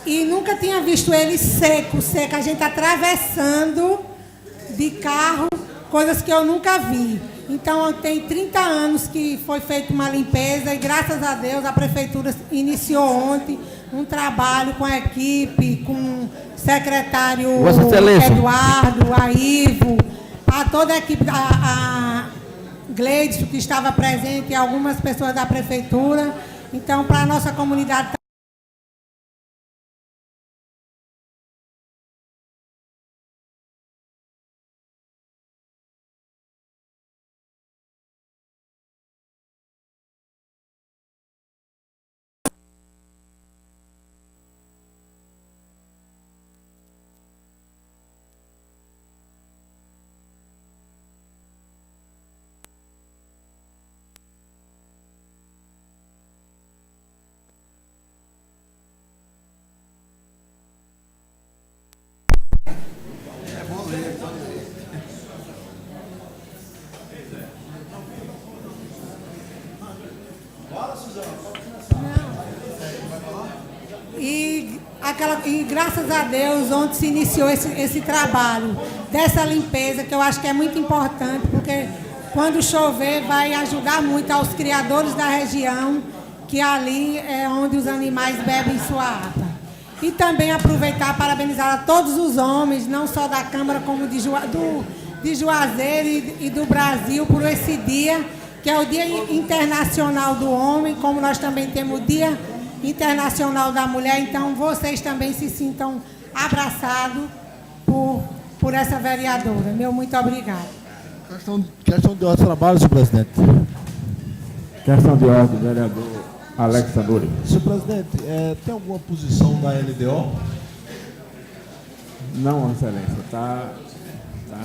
e nunca tinha visto ele seco. A gente atravessando de carro, coisas que eu nunca vi. Então, tem 30 anos que foi feita uma limpeza e, graças a Deus, a Prefeitura iniciou ontem um trabalho com a equipe, com o secretário Eduardo, a Ivo, a toda a equipe, a Gleidson, que estava presente, e algumas pessoas da Prefeitura. Então, para a nossa comunidade... E graças a Deus, ontem se iniciou esse trabalho dessa limpeza, que eu acho que é muito importante, porque quando chover vai ajudar muito aos criadores da região, que ali é onde os animais bebem sua água. E também aproveitar e parabenizar a todos os homens, não só da Câmara, como de Juazeiro e do Brasil, por esse dia, que é o Dia Internacional do Homem, como nós também temos o Dia Internacional da Mulher. Então, vocês também se sintam abraçados por essa vereadora. Meu muito obrigado. Questão de ordem de trabalho, senhor presidente. Questão de ordem, vereador Alex Tanuri. Senhor presidente, tem alguma posição da LDO? Não, excelência.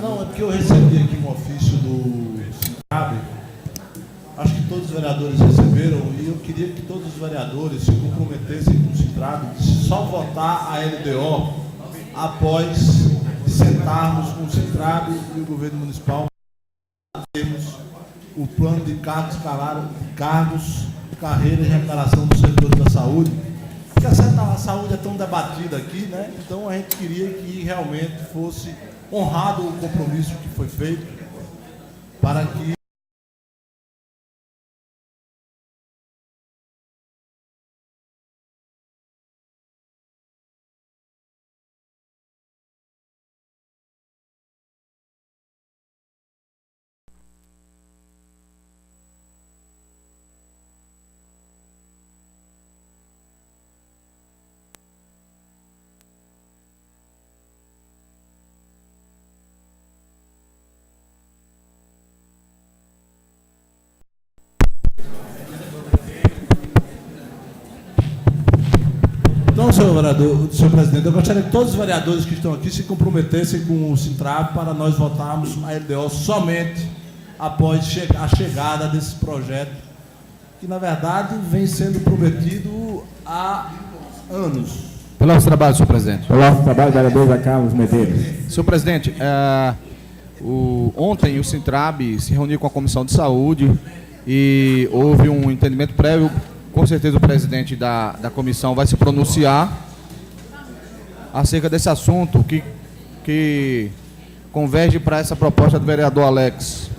Não, é porque eu recebi aqui um ofício do SINCAB. Acho que todos os vereadores receberam, e eu queria que todos os vereadores se comprometessem com o SINTRAB de só votar a LDO após sentarmos com o SINTRAB e o governo municipal para termos o plano de cargos, carreira e remuneração dos servidores da saúde. Porque a saúde é tão debatida aqui, né? Então a gente queria que realmente fosse honrado o compromisso que foi feito para que Então, senhor presidente, eu gostaria que todos os vereadores que estão aqui se comprometessem com o SINTRAB para nós votarmos a LDO somente após a chegada desse projeto, que, na verdade, vem sendo prometido há anos. Pelo nosso trabalho, senhor presidente. Pelo nosso trabalho, vereador Zé Carlos Medeiros. Senhor presidente, ontem o SINTRAB se reuniu com a Comissão de Saúde e houve um entendimento prévio. Com certeza o presidente da comissão vai se pronunciar acerca desse assunto que converge para essa proposta do vereador Alex.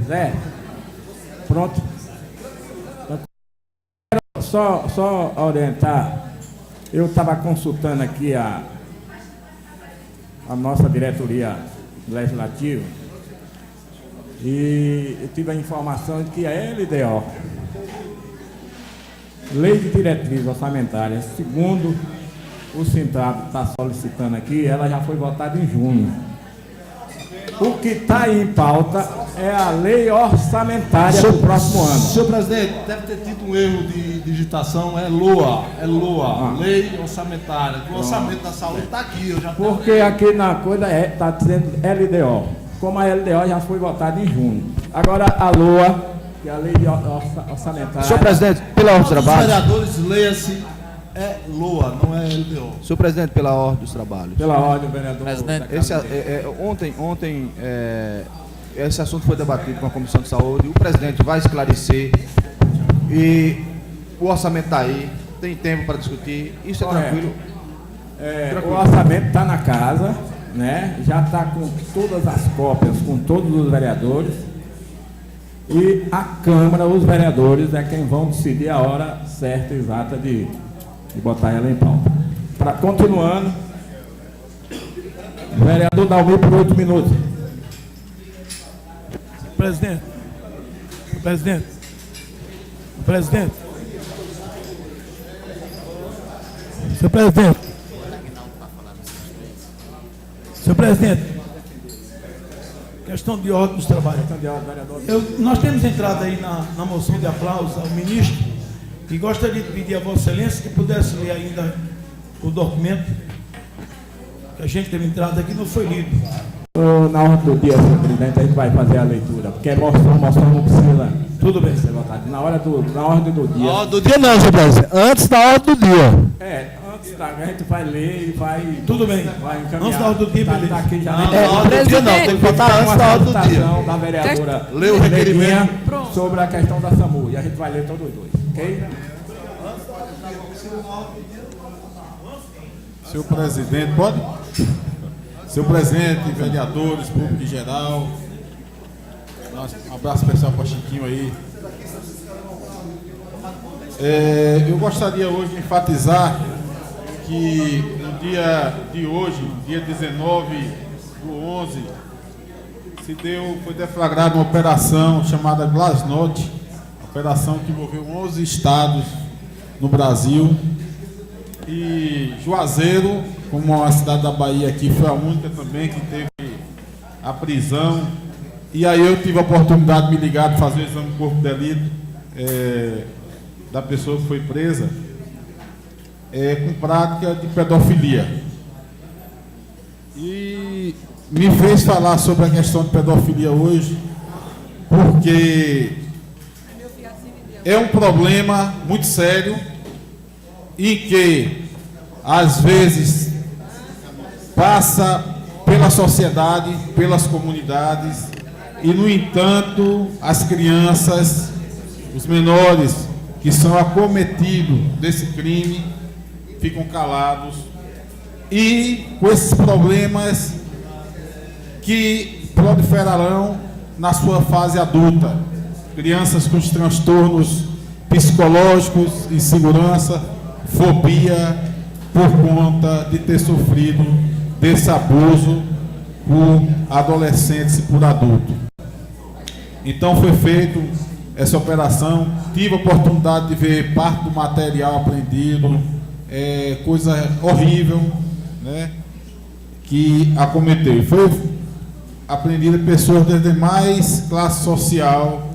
Zé, pronto. Só orientar, eu estava consultando aqui a nossa diretoria Legislativo e eu tive a informação de que a LDO, Lei de Diretrizes Orçamentárias, segundo o Sintrab está solicitando aqui, ela já foi votada em junho. O que está aí em pauta é a lei orçamentária do próximo ano. Senhor presidente, deve ter tido um erro de digitação, é LOA, Lei Orçamentária. O orçamento da saúde está aqui, eu já tenho. Porque aqui na coisa está dizendo LDO. Como a LDO já foi votada em junho. Agora a LOA, que é a lei orçamentária. Senhor presidente, pela ordem dos Os trabalhos. vereadores, leia-se, é LOA, não é LDO. Senhor presidente, pela ordem dos trabalhos. Pela ordem, vereador. Presidente, Ontem esse assunto foi debatido com a Comissão de Saúde. O presidente vai esclarecer e o orçamento está aí, tem tempo para discutir. Isso é Correto. tranquilo. O orçamento está na casa, né? Já está com todas as cópias, com todos os vereadores. E a Câmara, os vereadores, é quem vão decidir a hora certa, exata de botar ela em pauta. Continuando, vereador Dalmir por 8 minutos. Presidente, senhor presidente, questão de ordem dos trabalhos. Nós temos entrado aí na moção de aplauso ao ministro e gostaria de pedir a Vossa Excelência que pudesse ler ainda o documento que a gente teve entrado aqui, não foi lido. Na ordem do dia, senhor presidente, a gente vai fazer a leitura, porque moção não precisa. Tudo bem ser votado. Na ordem do dia. Na ordem do dia não, senhor presidente. Antes da ordem do dia. Antes a gente vai ler e vai. Tudo bem. Vai encaminhar. Antes da ordem do dia, beleza. Tá aqui já. Na ordem do dia não, tem que votar antes da ordem do dia. Da vereadora Lê o requerimento sobre a questão da SAMU. E a gente vai ler todos os dois, ok? Senhor presidente, pode? Senhor presidente, vereadores, público em geral, um abraço especial para Chiquinho aí. Eu gostaria hoje de enfatizar que no dia de hoje, dia 19/11, foi deflagrada uma operação chamada Glasnost, operação que envolveu 11 estados no Brasil. E Juazeiro, como a cidade da Bahia aqui, foi a única também que teve a prisão. E aí eu tive a oportunidade de me ligar, de fazer o exame de corpo de delito da pessoa que foi presa com prática de pedofilia. E me fez falar sobre a questão de pedofilia hoje, porque é um problema muito sério em que, às vezes, passa pela sociedade, pelas comunidades, e, no entanto, as crianças, os menores que são acometidos desse crime, ficam calados, e com esses problemas que proliferarão na sua fase adulta. Crianças com os transtornos psicológicos, insegurança, fobia, por conta de ter sofrido desse abuso por adolescentes e por adultos. Então foi feita essa operação, tive a oportunidade de ver parte do material apreendido, coisa horrível, né, que acometeu. Foi apreendida pessoas das demais classes social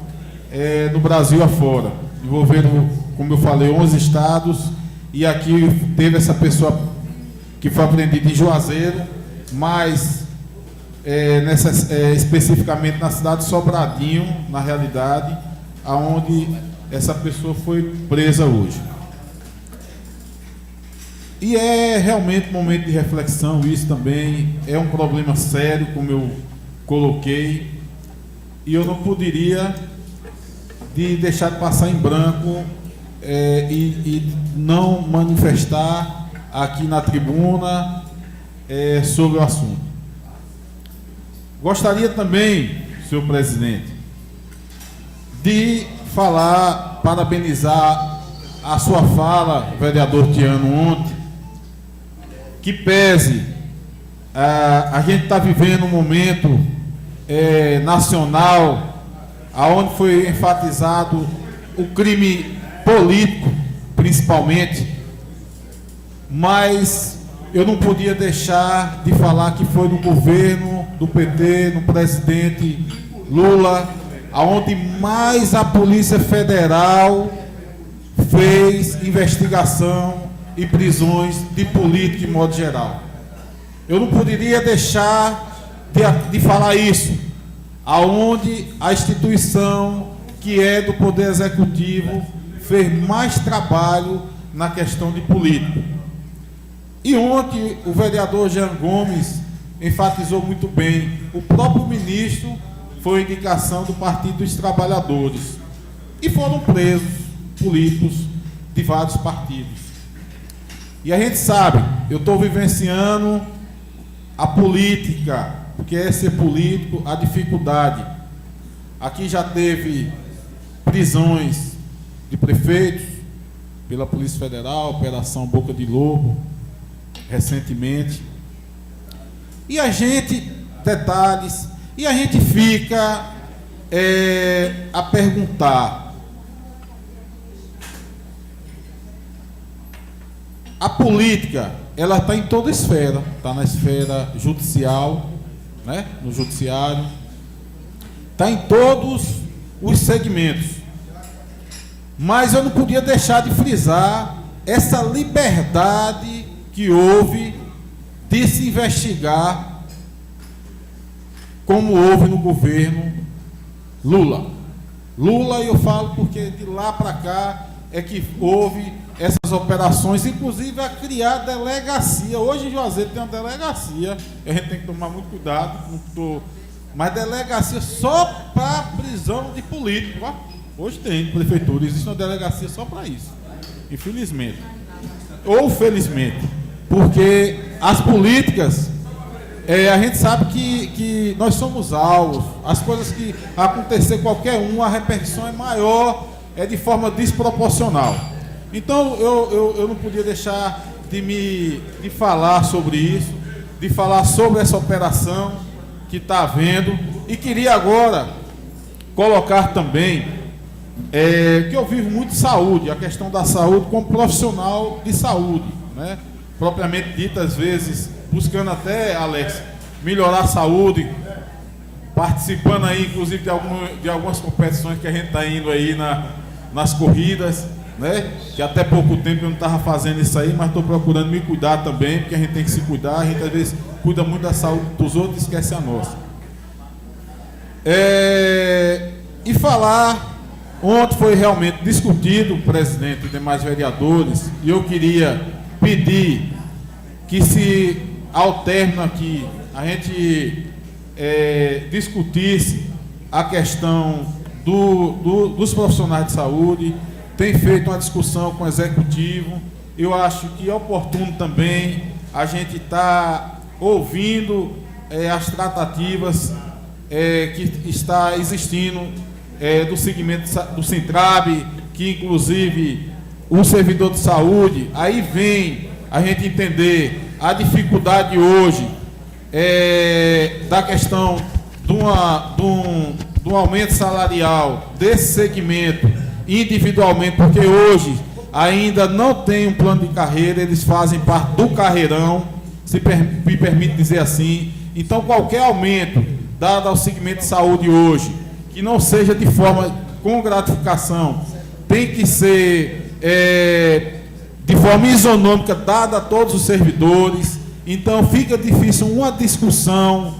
no Brasil afora, envolvendo, como eu falei, 11 estados. E aqui teve essa pessoa que foi apreendida em Juazeiro, mas especificamente na cidade de Sobradinho, na realidade, aonde essa pessoa foi presa hoje. E é realmente um momento de reflexão, isso também é um problema sério, como eu coloquei, e eu não poderia deixar de passar em branco e não manifestar aqui na tribuna sobre o assunto. Gostaria também, senhor presidente, de falar, parabenizar a sua fala, vereador Tiano, ontem, que pese a gente está vivendo um momento nacional, onde foi enfatizado o crime político, principalmente, mas eu não podia deixar de falar que foi no governo do PT, no presidente Lula, aonde mais a Polícia Federal fez investigação e prisões de políticos de modo geral. Eu não poderia deixar de falar isso, aonde a instituição que é do Poder Executivo fez mais trabalho na questão de política. E ontem o vereador Jean Gomes enfatizou muito bem, o próprio ministro foi indicação do Partido dos Trabalhadores e foram presos políticos de vários partidos. E a gente sabe, eu estou vivenciando a política, porque é ser político, a dificuldade. Aqui já teve prisões de prefeitos pela Polícia Federal, Operação Boca de Lobo, recentemente. E a gente, detalhes, e a gente fica a perguntar. A política, ela está em toda esfera, está na esfera judicial, né, no judiciário, está em todos os segmentos. Mas eu não podia deixar de frisar essa liberdade que houve de se investigar, como houve no governo Lula. Lula, eu falo porque de lá para cá é que houve essas operações, inclusive a criar delegacia. Hoje em Juazeiro tem uma delegacia, a gente tem que tomar muito cuidado, mas delegacia só para prisão de político. Ó. Hoje tem prefeitura, existe uma delegacia só para isso, infelizmente. Ou felizmente, porque as políticas, a gente sabe que nós somos alvos, as coisas que acontecer qualquer a repercussão é maior, é de forma desproporcional. Então eu não podia deixar de falar sobre isso, de falar sobre essa operação que está havendo, e queria agora colocar também que eu vivo muito saúde, a questão da saúde como profissional de saúde, né? Propriamente dita, às vezes, buscando até, Alex, melhorar a saúde, participando aí, inclusive, de algumas competições que a gente está indo aí nas corridas, né? Que até pouco tempo eu não estava fazendo isso aí, mas estou procurando me cuidar também, porque a gente tem que se cuidar, a gente às vezes cuida muito da saúde dos outros e esquece a nossa. E falar, ontem foi realmente discutido, o presidente e demais vereadores, e eu queria pedir que se, ao término aqui, a gente discutisse a questão dos profissionais de saúde. Tem feito uma discussão com o executivo. Eu acho que é oportuno também a gente estar ouvindo as tratativas que está existindo do segmento do Sintrab, que inclusive o servidor de saúde, aí vem a gente entender a dificuldade hoje da questão de um aumento salarial desse segmento individualmente, porque hoje ainda não tem um plano de carreira, eles fazem parte do carreirão, se me permite dizer assim. Então qualquer aumento dado ao segmento de saúde hoje, que não seja de forma com gratificação, tem que ser de forma isonômica, dada a todos os servidores. Então fica difícil uma discussão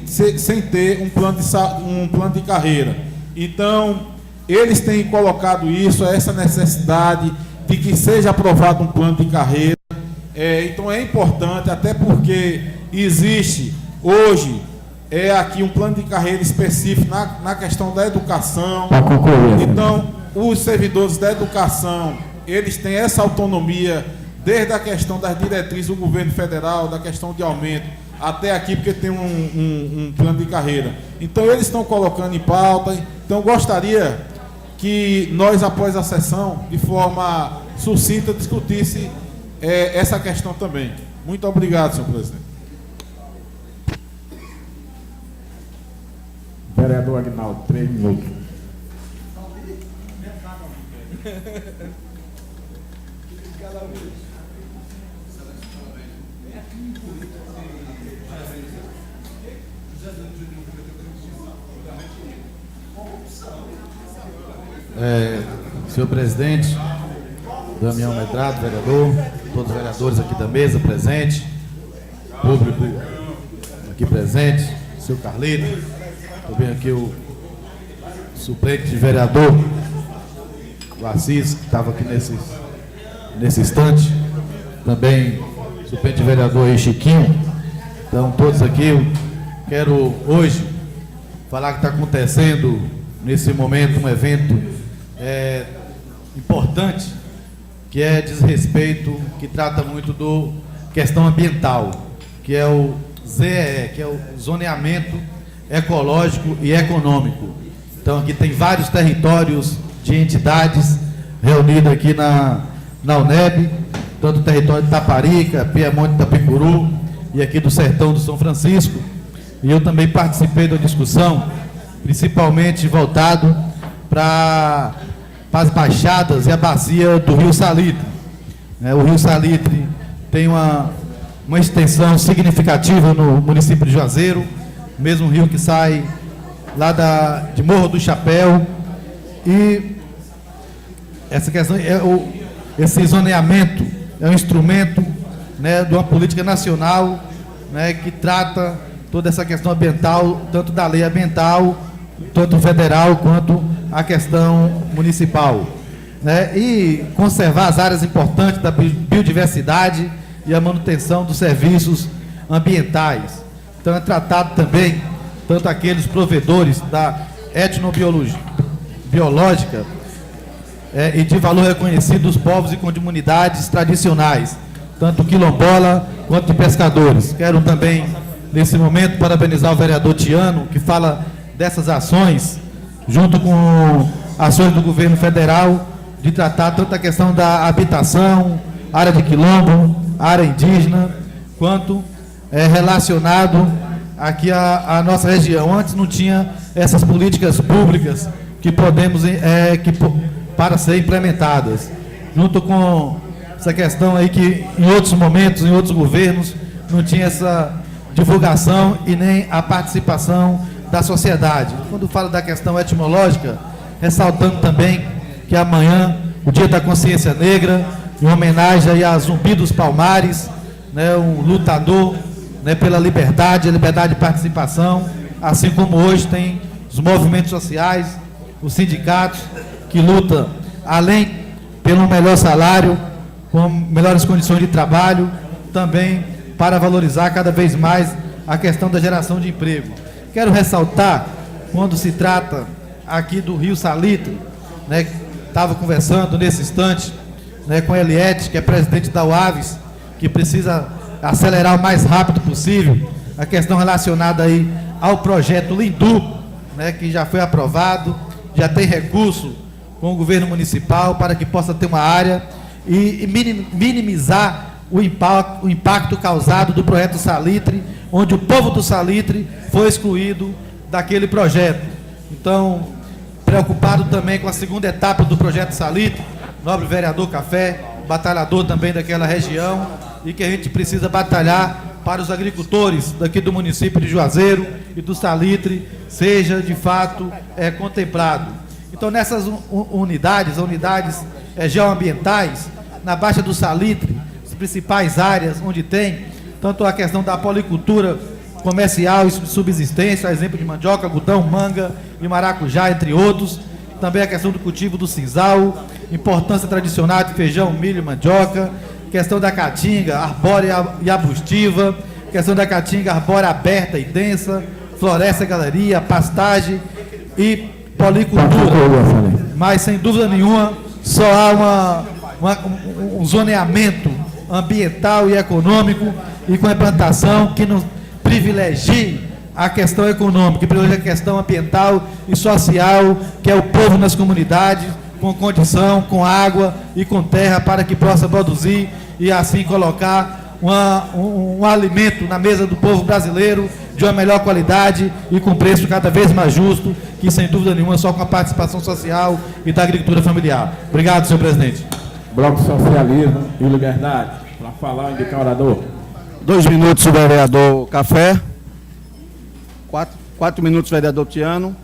sem ter um plano de carreira. Então eles têm colocado isso, essa necessidade de que seja aprovado um plano de carreira. Então é importante, até porque existe hoje aqui um plano de carreira específico na questão da educação. Então os servidores da educação, eles têm essa autonomia, desde a questão das diretrizes do governo federal, da questão de aumento, até aqui, porque tem um plano de carreira. Então eles estão colocando em pauta. Então gostaria que nós, após a sessão, de forma sucinta, discutisse essa questão também. Muito obrigado, senhor presidente. Vereador Aguinaldo, 3 minutos. Senhor presidente, Damião Medrado, vereador, todos os vereadores aqui da mesa presente, público aqui presente, seu Carlito, também aqui o suplente de vereador, o Assis, que estava aqui nesse instante, também suplente de vereador aí, Chiquinho. Então, todos aqui, eu quero hoje falar que está acontecendo nesse momento um evento importante, que diz respeito, que trata muito do questão ambiental, que é o ZEE, que é o Zoneamento Ecológico e Econômico. Então aqui tem vários territórios de entidades reunidas aqui na UNEB, tanto o território de Taparica, Piemonte, Itapicuru e aqui do Sertão do São Francisco. E eu também participei da discussão, principalmente voltado para as baixadas e a bacia do Rio Salitre. O Rio Salitre tem uma extensão significativa no município de Juazeiro, mesmo rio que sai lá de Morro do Chapéu, e essa questão esse zoneamento é um instrumento, de uma política nacional, que trata toda essa questão ambiental, tanto da lei ambiental, tanto federal quanto a questão municipal, e conservar as áreas importantes da biodiversidade e a manutenção dos serviços ambientais. Então é tratado também tanto aqueles provedores da etnobiológica e de valor reconhecido dos povos e comunidades tradicionais, tanto quilombola quanto pescadores. Quero também, nesse momento, parabenizar o vereador Tiano, que fala dessas ações, junto com ações do governo federal, de tratar tanto a questão da habitação, área de quilombo, área indígena, quanto relacionado aqui à nossa região. Antes não tinha essas políticas públicas que podemos para ser implementadas, junto com essa questão aí que em outros momentos, em outros governos, não tinha essa divulgação e nem a participação da sociedade. Quando falo da questão etimológica, ressaltando também que amanhã, o Dia da Consciência Negra, em homenagem aí a Zumbi dos Palmares, um lutador pela liberdade, a liberdade de participação, assim como hoje tem os movimentos sociais, os sindicatos, que lutam além pelo melhor salário, com melhores condições de trabalho, também para valorizar cada vez mais a questão da geração de emprego. Quero ressaltar, quando se trata aqui do Rio Salitre, estava conversando nesse instante com a Eliette, que é presidente da UAVES, que precisa acelerar o mais rápido possível a questão relacionada aí ao projeto Lindu, que já foi aprovado, já tem recurso com o governo municipal para que possa ter uma área e minimizar o impacto causado do projeto Salitre, onde o povo do Salitre foi excluído daquele projeto. Então, preocupado também com a segunda etapa do projeto Salitre, nobre vereador Café, batalhador também daquela região, e que a gente precisa batalhar para os agricultores daqui do município de Juazeiro e do Salitre seja de fato contemplado. Então, nessas unidades geoambientais, na Baixa do Salitre, as principais áreas onde tem tanto a questão da policultura comercial e subsistência, a exemplo de mandioca, algodão, manga e maracujá, entre outros. Também a questão do cultivo do sisal, importância tradicional de feijão, milho e mandioca, questão da caatinga arbórea e arbustiva, questão da caatinga arbórea aberta e densa, floresta, galeria, pastagem e policultura. Mas, sem dúvida nenhuma, só há um zoneamento ambiental e econômico e com a implantação que não privilegie a questão econômica, que privilegie a questão ambiental e social, que é o povo nas comunidades, com condição, com água e com terra, para que possa produzir e assim colocar um alimento na mesa do povo brasileiro de uma melhor qualidade e com preço cada vez mais justo, que sem dúvida nenhuma só com a participação social e da agricultura familiar. Obrigado, senhor presidente. Bloco Socialismo e Liberdade. Para falar, indicar orador. 2 minutos, o vereador Café. 4 minutos, vereador Tiano.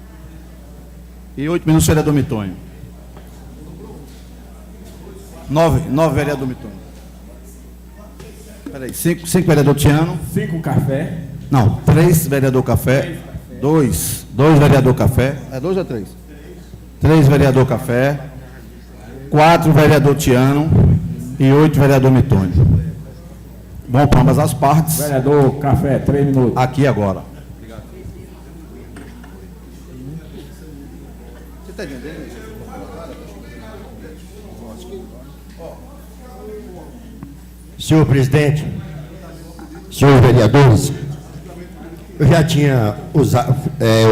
E 8 minutos, vereador Mitonho. 9, vereador Mitonho. Peraí, 5, vereador Tiano. 5 Café. Não, 3, vereador Café. 2 vereador Café. É 2 ou 3? 3, vereador Café. 4, vereador Tiano. E 8, vereador Mitonho. Bom para ambas as partes. Vereador Café, 3 minutos. Aqui agora. Você está entendendo? Senhor presidente, senhores vereadores, eu já tinha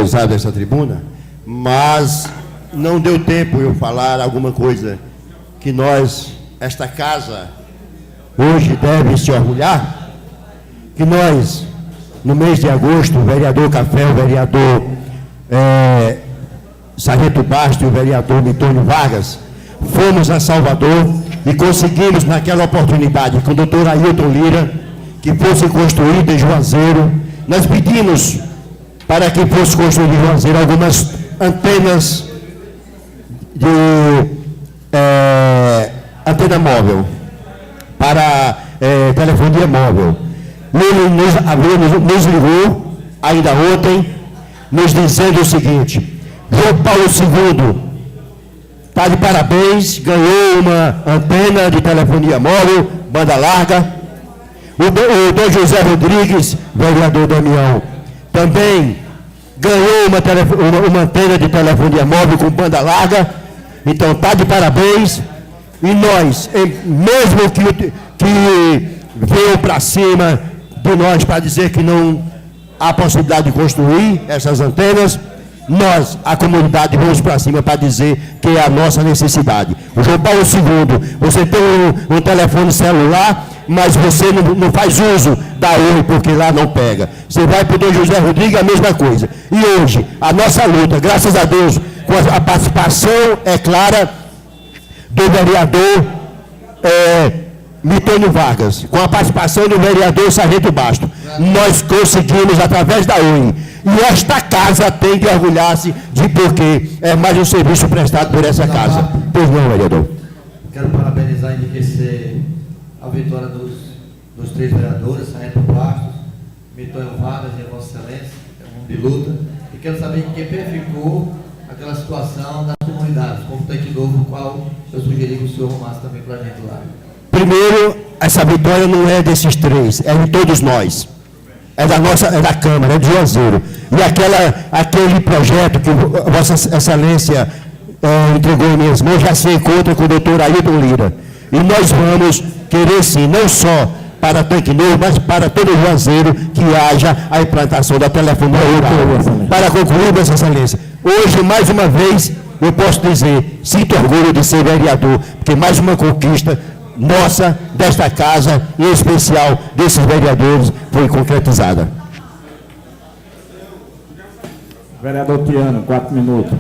usado essa tribuna, mas não deu tempo eu falar alguma coisa que nós, esta casa, hoje deve se orgulhar, que nós, no mês de agosto, o vereador Café, o vereador Sargento Bastos e o vereador Mitônio Vargas, fomos a Salvador e conseguimos naquela oportunidade com o doutor Ailton Lira que fosse construído em Juazeiro. Nós pedimos para que fosse construído em Juazeiro algumas antenas de antena móvel para telefonia móvel. Ele nos ligou ainda ontem, nos dizendo o seguinte: João Paulo II está de parabéns, ganhou uma antena de telefonia móvel, banda larga. O Dom José Rodrigues, vereador Damião, também ganhou uma antena de telefonia móvel com banda larga. Então está de parabéns. E nós, mesmo que veio para cima de nós para dizer que não há possibilidade de construir essas antenas, nós, a comunidade, vamos para cima para dizer que é a nossa necessidade. O João Paulo II, você tem um telefone celular, mas você não faz uso da Oi, porque lá não pega. Você vai para o Dom José Rodrigues, a mesma coisa. E hoje, a nossa luta, graças a Deus, com a participação, é clara, do vereador Mitônio Vargas, com a participação do vereador Sargento Bastos, nós conseguimos através da Oi. E esta casa tem que orgulhar-se de porque é mais um serviço prestado por essa casa. Pois não, vereador. Quero parabenizar e enriquecer a vitória dos 3 vereadores, Sargento Bastos, Mitônio Vargas e a Vossa Excelência, é um de luta. E quero saber quem verificou aquela situação das comunidades, como tem aqui novo, o qual eu sugeri que o senhor arrumasse também para a gente lá. Primeiro, essa vitória não é desses 3, é de todos nós. É da Câmara, é de Juazeiro. E aquele projeto que Vossa Excelência entregou em minhas mãos já se encontra com o doutor Ailton Lira. E nós vamos querer sim, não só para Tanque Novo, mas para todo o Juazeiro, que haja a implantação da telefonia rural. Para concluir, Vossa Excelência, hoje, mais uma vez, eu posso dizer, sinto orgulho de ser vereador, porque mais uma conquista nossa, desta casa, em especial desses vereadores, foi concretizada. Vereador Tiano, 4 minutos.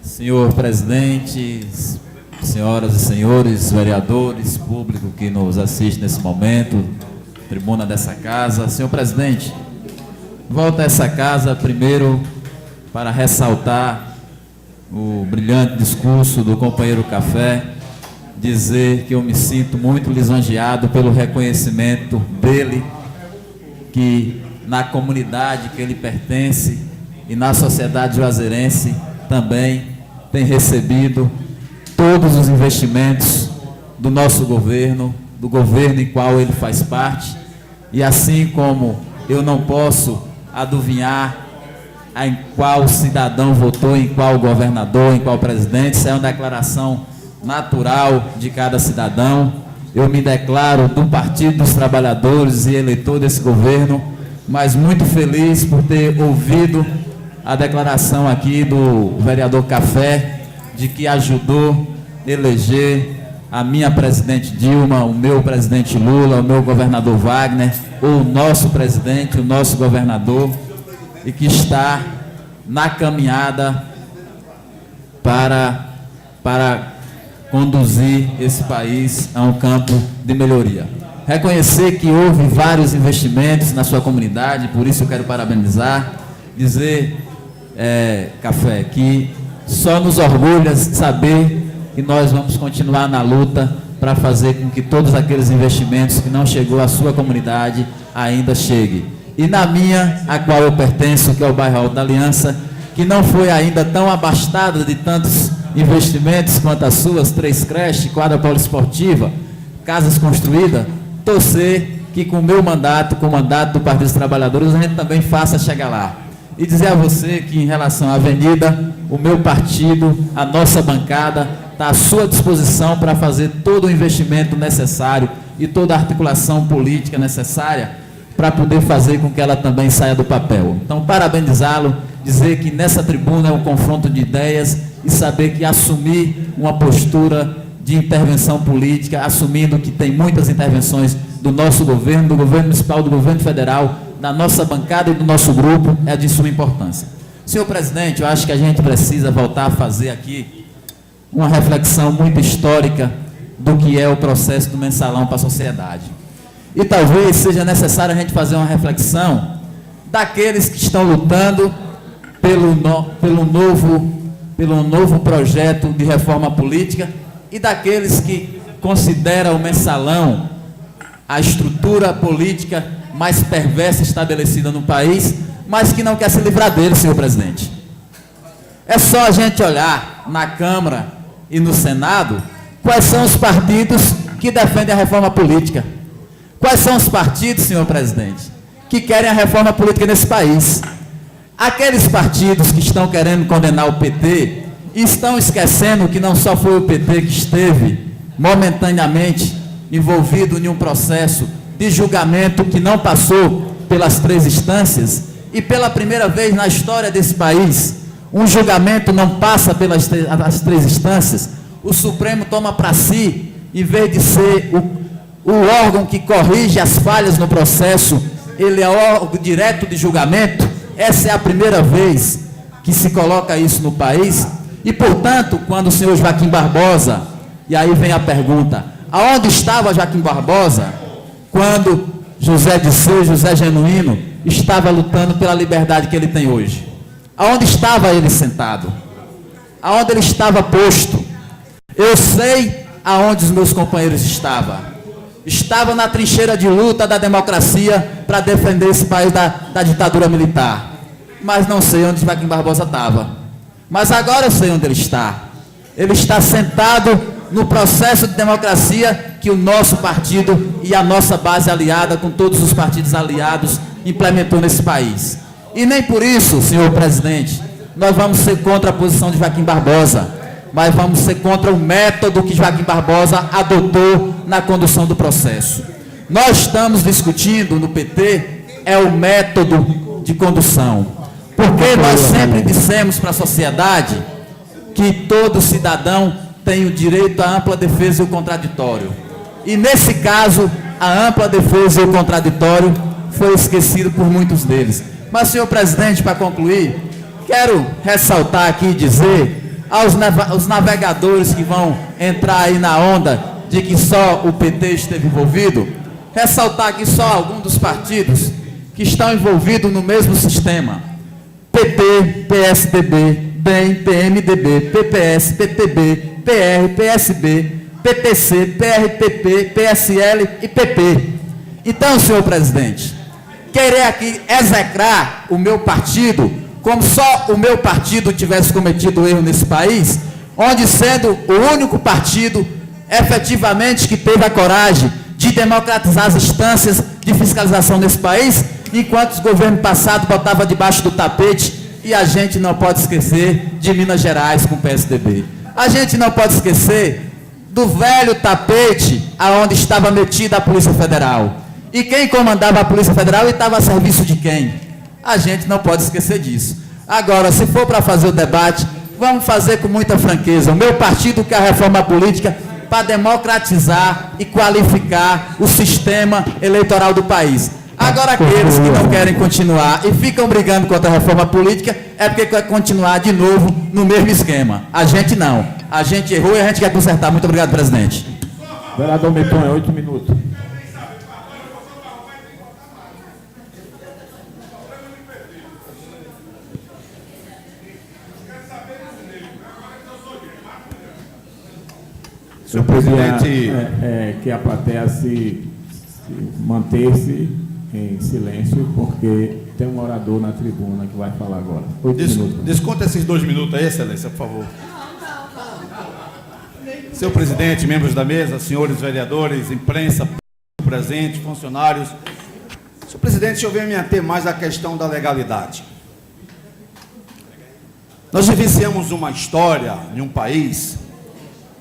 Senhor presidente, senhoras e senhores vereadores, público que nos assiste nesse momento, tribuna dessa casa. Senhor presidente, volto a essa casa primeiro para ressaltar o brilhante discurso do companheiro Café, dizer que eu me sinto muito lisonjeado pelo reconhecimento dele, que na comunidade que ele pertence e na sociedade juazeirense também tem recebido todos os investimentos do nosso governo, do governo em qual ele faz parte. E assim como eu não posso adivinhar em qual cidadão votou, em qual governador, em qual presidente. Isso é uma declaração natural de cada cidadão. Eu me declaro do Partido dos Trabalhadores e eleitor desse governo, mas muito feliz por ter ouvido a declaração aqui do vereador Café, de que ajudou a eleger a minha presidente Dilma, o meu presidente Lula, o meu governador Wagner, o nosso presidente, o nosso governador, e que está na caminhada para conduzir esse país a um campo de melhoria. Reconhecer que houve vários investimentos na sua comunidade, por isso eu quero parabenizar, dizer, Café, que só nos orgulha saber que nós vamos continuar na luta para fazer com que todos aqueles investimentos que não chegou à sua comunidade ainda cheguem. E na minha, a qual eu pertenço, que é o bairro Alto da Aliança, que não foi ainda tão abastada de tantos investimentos quanto as suas, 3 creches, quadra poliesportiva, casas construídas, torcer que com o meu mandato, com o mandato do Partido dos Trabalhadores, a gente também faça chegar lá. E dizer a você que em relação à avenida, o meu partido, a nossa bancada, está à sua disposição para fazer todo o investimento necessário e toda a articulação política necessária para poder fazer com que ela também saia do papel. Então, parabenizá-lo, dizer que nessa tribuna é um confronto de ideias e saber que assumir uma postura de intervenção política, assumindo que tem muitas intervenções do nosso governo, do governo municipal, do governo federal, da nossa bancada e do nosso grupo, é de suma importância. Senhor presidente, eu acho que a gente precisa voltar a fazer aqui uma reflexão muito histórica do que é o processo do mensalão para a sociedade. E talvez seja necessário a gente fazer uma reflexão daqueles que estão lutando pelo novo projeto de reforma política e daqueles que consideram o mensalão a estrutura política mais perversa estabelecida no país, mas que não quer se livrar dele, senhor presidente. É só a gente olhar na Câmara e no Senado quais são os partidos que defendem a reforma política. Quais são os partidos, senhor presidente, que querem a reforma política nesse país? Aqueles partidos que estão querendo condenar o PT estão esquecendo que não só foi o PT que esteve momentaneamente envolvido em um processo de julgamento que não passou pelas 3 instâncias, e pela primeira vez na história desse país, um julgamento não passa pelas 3 instâncias, o Supremo toma para si, em vez de ser o órgão que corrige as falhas no processo, ele é órgão direto de julgamento. Essa é a primeira vez que se coloca isso no país, e portanto, quando o senhor Joaquim Barbosa, e aí vem a pergunta, aonde estava Joaquim Barbosa quando José Disseu, José Genuíno, estava lutando pela liberdade que ele tem hoje? Aonde estava ele sentado? Aonde ele estava posto? Eu sei aonde os meus companheiros estavam. Estava na trincheira de luta da democracia para defender esse país da ditadura militar. Mas não sei onde Joaquim Barbosa estava. Mas agora eu sei onde ele está. Ele está sentado no processo de democracia que o nosso partido e a nossa base aliada, com todos os partidos aliados, implementou nesse país. E nem por isso, senhor presidente, nós vamos ser contra a posição de Joaquim Barbosa, mas vamos ser contra o método que Joaquim Barbosa adotou na condução do processo. Nós estamos discutindo no PT o método de condução, porque nós sempre dissemos para a sociedade que todo cidadão tem o direito à ampla defesa e o contraditório. E nesse caso, a ampla defesa e o contraditório foi esquecido por muitos deles. Mas, senhor presidente, para concluir, quero ressaltar aqui e dizer aos navegadores que vão entrar aí na onda de que só o PT esteve envolvido, ressaltar aqui só alguns dos partidos que estão envolvidos no mesmo sistema: PT, PSDB, DEM, PMDB, PPS, PTB, PR, PSB, PTC, PRTP, PSL e PP. Então, senhor presidente, querer aqui execrar o meu partido, como só o meu partido tivesse cometido erro nesse país, onde sendo o único partido efetivamente que teve a coragem de democratizar as instâncias de fiscalização nesse país, enquanto os governos passados botavam debaixo do tapete. E a gente não pode esquecer de Minas Gerais com o PSDB. A gente não pode esquecer do velho tapete aonde estava metida a Polícia Federal. E quem comandava a Polícia Federal e estava a serviço de quem? A gente não pode esquecer disso. Agora, se for para fazer o debate, vamos fazer com muita franqueza. O meu partido quer a reforma política para democratizar e qualificar o sistema eleitoral do país. Agora, aqueles que não querem continuar e ficam brigando contra a reforma política é porque quer continuar de novo no mesmo esquema. A gente não. A gente errou e a gente quer consertar. Muito obrigado, presidente. Vereador Meton, 8 minutos. Senhor presidente, que a plateia se manter-se em silêncio, porque tem um orador na tribuna que vai falar agora. 8 minutos. Desconta esses 2 minutos aí, excelência, por favor. Senhor presidente, membros da mesa, senhores vereadores, imprensa, presente, funcionários. Senhor presidente, eu venho me ater mais à questão da legalidade. Nós vivenciamos uma história em um país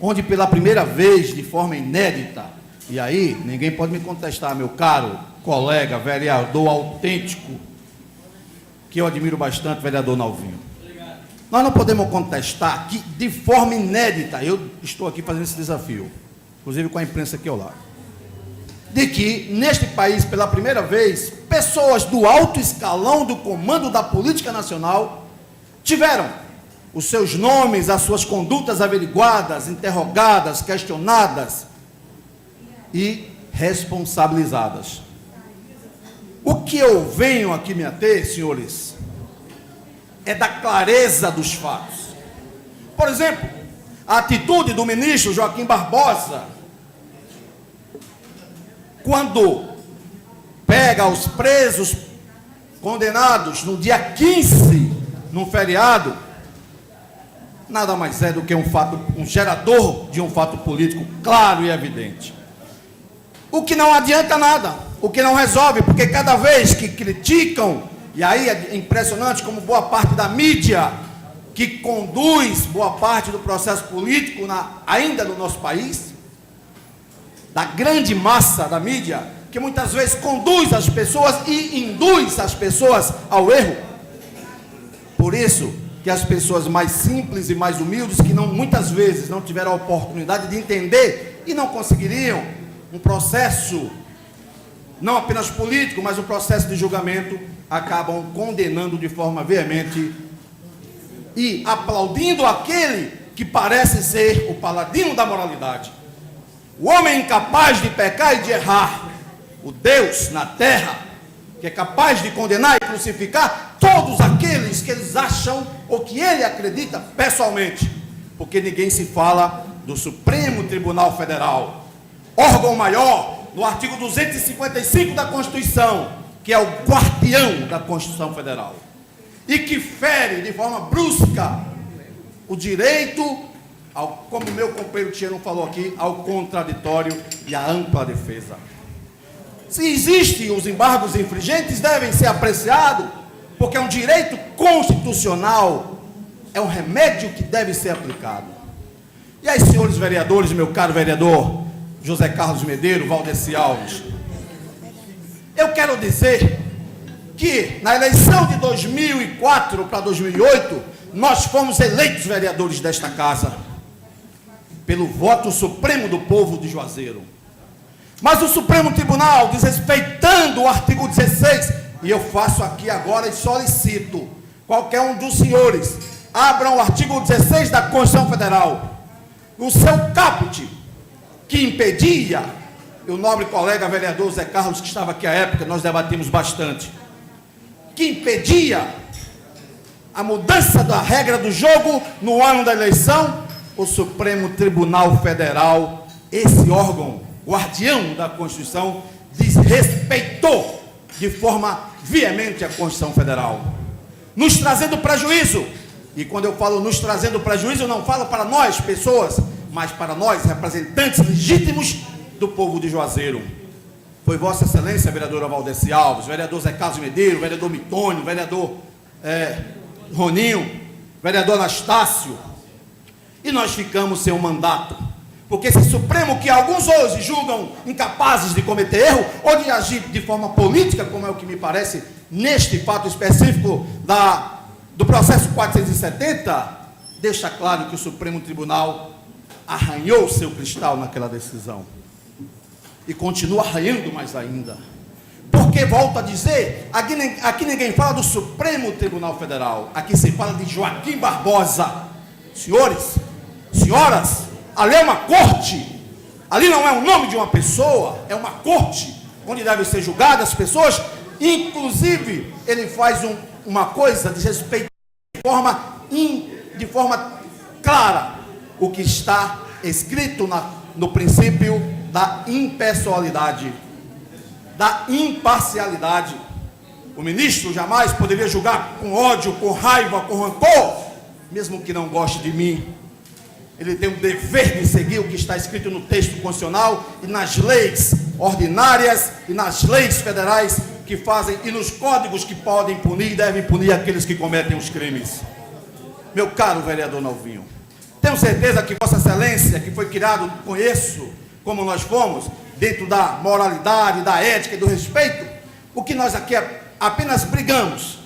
onde pela primeira vez, de forma inédita, e aí ninguém pode me contestar, meu caro colega, vereador autêntico, que eu admiro bastante, vereador Nalvinho. Nós não podemos contestar que, de forma inédita, eu estou aqui fazendo esse desafio, inclusive com a imprensa aqui ao lado, de que, neste país, pela primeira vez, pessoas do alto escalão do comando da política nacional tiveram os seus nomes, as suas condutas averiguadas, interrogadas, questionadas e responsabilizadas. O que eu venho aqui me ater, senhores, é da clareza dos fatos. Por exemplo, a atitude do ministro Joaquim Barbosa, quando pega os presos condenados no dia 15, num feriado, nada mais é do que um fato, um gerador de um fato político claro e evidente. O que não adianta nada, o que não resolve, porque cada vez que criticam, e aí é impressionante como boa parte da mídia que conduz boa parte do processo político ainda no nosso país, da grande massa da mídia, que muitas vezes conduz as pessoas e induz as pessoas ao erro. Por isso que as pessoas mais simples e mais humildes, que muitas vezes não tiveram a oportunidade de entender e não conseguiriam um processo, não apenas político, mas um processo de julgamento, acabam condenando de forma veemente e aplaudindo aquele que parece ser o paladino da moralidade. O homem incapaz de pecar e de errar, o Deus na terra, que é capaz de condenar e crucificar todos aqueles que eles acham ou que ele acredita pessoalmente, porque ninguém se fala do Supremo Tribunal Federal, órgão maior, no artigo 255 da Constituição, que é o guardião da Constituição Federal, e que fere de forma brusca o direito, como meu companheiro Tiano falou aqui, ao contraditório e à ampla defesa. Se existem os embargos infringentes, devem ser apreciados, porque é um direito constitucional, é um remédio que deve ser aplicado. E aí, senhores vereadores, meu caro vereador José Carlos Medeiros, Valdeci Alves, eu quero dizer que na eleição de 2004 para 2008, nós fomos eleitos vereadores desta casa, pelo voto supremo do povo de Juazeiro. Mas o Supremo Tribunal, desrespeitando o artigo 16, e eu faço aqui agora e solicito, qualquer um dos senhores, abram o artigo 16 da Constituição Federal, o seu caput, que impedia, o nobre colega vereador Zé Carlos, que estava aqui à época, nós debatimos bastante, que impedia a mudança da regra do jogo no ano da eleição, o Supremo Tribunal Federal, esse órgão guardião da Constituição, desrespeitou de forma veemente a Constituição Federal, nos trazendo prejuízo. E quando eu falo nos trazendo prejuízo, eu não falo para nós, pessoas, mas para nós, representantes legítimos do povo de Juazeiro. foi Vossa Excelência, vereadora Valdeci Alves, vereador Zé Carlos Medeiros, vereador Mitônio, vereador Roninho, vereador Anastácio, e nós ficamos sem um mandato. Porque esse Supremo, que alguns hoje julgam incapazes de cometer erro ou de agir de forma política, como é o que me parece neste fato específico do processo 470, deixa claro que o Supremo Tribunal arranhou o seu cristal naquela decisão. E continua arranhando mais ainda. Porque, volto a dizer, aqui ninguém fala do Supremo Tribunal Federal. Aqui se fala de Joaquim Barbosa. Senhores, senhoras, ali é uma corte. Ali não é o nome de uma pessoa, é uma corte, onde devem ser julgadas as pessoas. Inclusive, ele faz uma coisa de respeito de forma clara o que está escrito no princípio da impessoalidade, da imparcialidade. O ministro jamais poderia julgar com ódio, com raiva, com rancor, mesmo que não goste de mim. Ele tem o dever de seguir o que está escrito no texto constitucional e nas leis ordinárias e nas leis federais que fazem, e nos códigos que podem punir e devem punir aqueles que cometem os crimes. Meu caro vereador Novinho, tenho certeza que Vossa Excelência, que foi criado, conheço como nós fomos, dentro da moralidade, da ética e do respeito, o que nós aqui apenas brigamos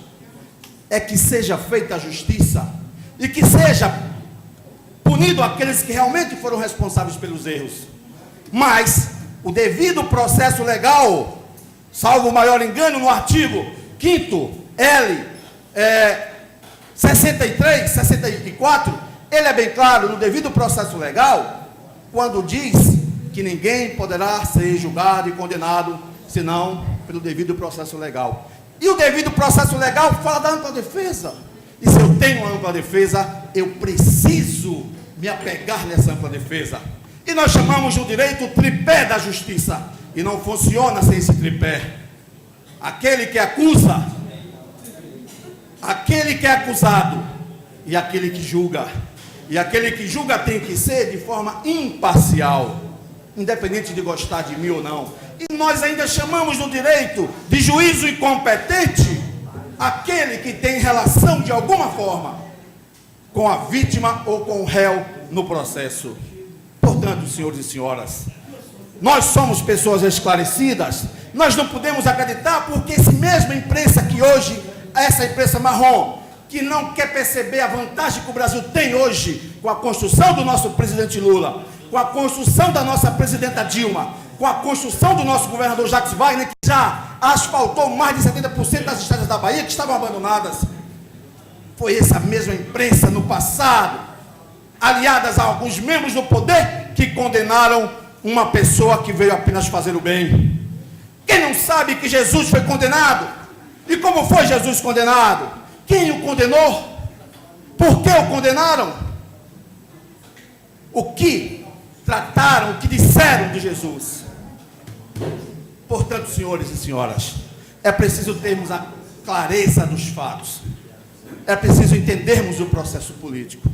é que seja feita a justiça e que seja punido aqueles que realmente foram responsáveis pelos erros. Mas o devido processo legal, salvo o maior engano, no artigo 5º L 63, 64, ele é bem claro no devido processo legal, quando diz que ninguém poderá ser julgado e condenado senão pelo devido processo legal. E o devido processo legal fala da ampla defesa. E se eu tenho uma ampla defesa, eu preciso me apegar nessa ampla defesa. E nós chamamos no direito o tripé da justiça. E não funciona sem esse tripé. Aquele que acusa, aquele que é acusado e aquele que julga. E aquele que julga tem que ser de forma imparcial, independente de gostar de mim ou não. E nós ainda chamamos no direito de juízo incompetente aquele que tem relação de alguma forma com a vítima ou com o réu no processo. Portanto, senhores e senhoras, nós somos pessoas esclarecidas. Nós não podemos acreditar porque esse mesmo imprensa que hoje, essa imprensa marrom, que não quer perceber a vantagem que o Brasil tem hoje com a construção do nosso presidente Lula, com a construção da nossa presidenta Dilma, com a construção do nosso governador Jacques Wagner, que já asfaltou mais de 70% das estradas da Bahia que estavam abandonadas. Foi essa mesma imprensa no passado, aliadas a alguns membros do poder, que condenaram uma pessoa que veio apenas fazer o bem. Quem não sabe que Jesus foi condenado? E como foi Jesus condenado? Quem o condenou? Por que o condenaram? O que trataram, o que disseram de Jesus? Portanto, senhores e senhoras, é preciso termos a clareza dos fatos. É preciso entendermos o processo político,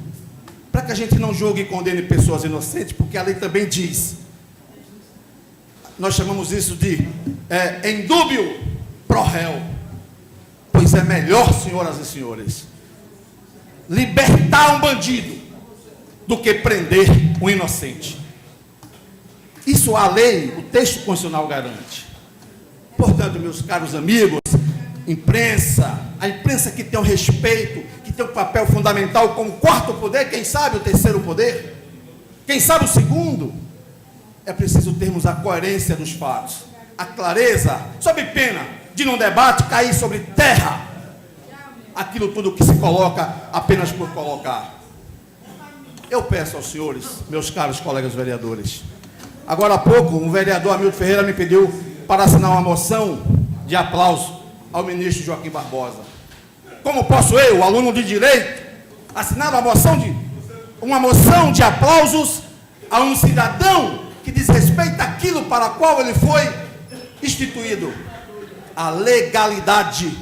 para que a gente não julgue e condene pessoas inocentes, porque a lei também diz, nós chamamos isso de indúbio pro réu. Pois é melhor, senhoras e senhores, libertar um bandido do que prender um inocente. Isso a lei, o texto constitucional garante. Portanto, meus caros amigos, imprensa, a imprensa que tem o respeito, que tem um papel fundamental como quarto poder, quem sabe o terceiro poder, quem sabe o segundo, é preciso termos a coerência dos fatos, a clareza, sob pena de num debate cair sobre terra aquilo tudo que se coloca apenas por colocar. Eu peço aos senhores, meus caros colegas vereadores, agora há pouco o vereador Hamilton Ferreira me pediu para assinar uma moção de aplauso ao ministro Joaquim Barbosa. Como posso eu, aluno de direito, assinar uma moção de aplausos a um cidadão que desrespeita aquilo para o qual ele foi instituído? A legalidade,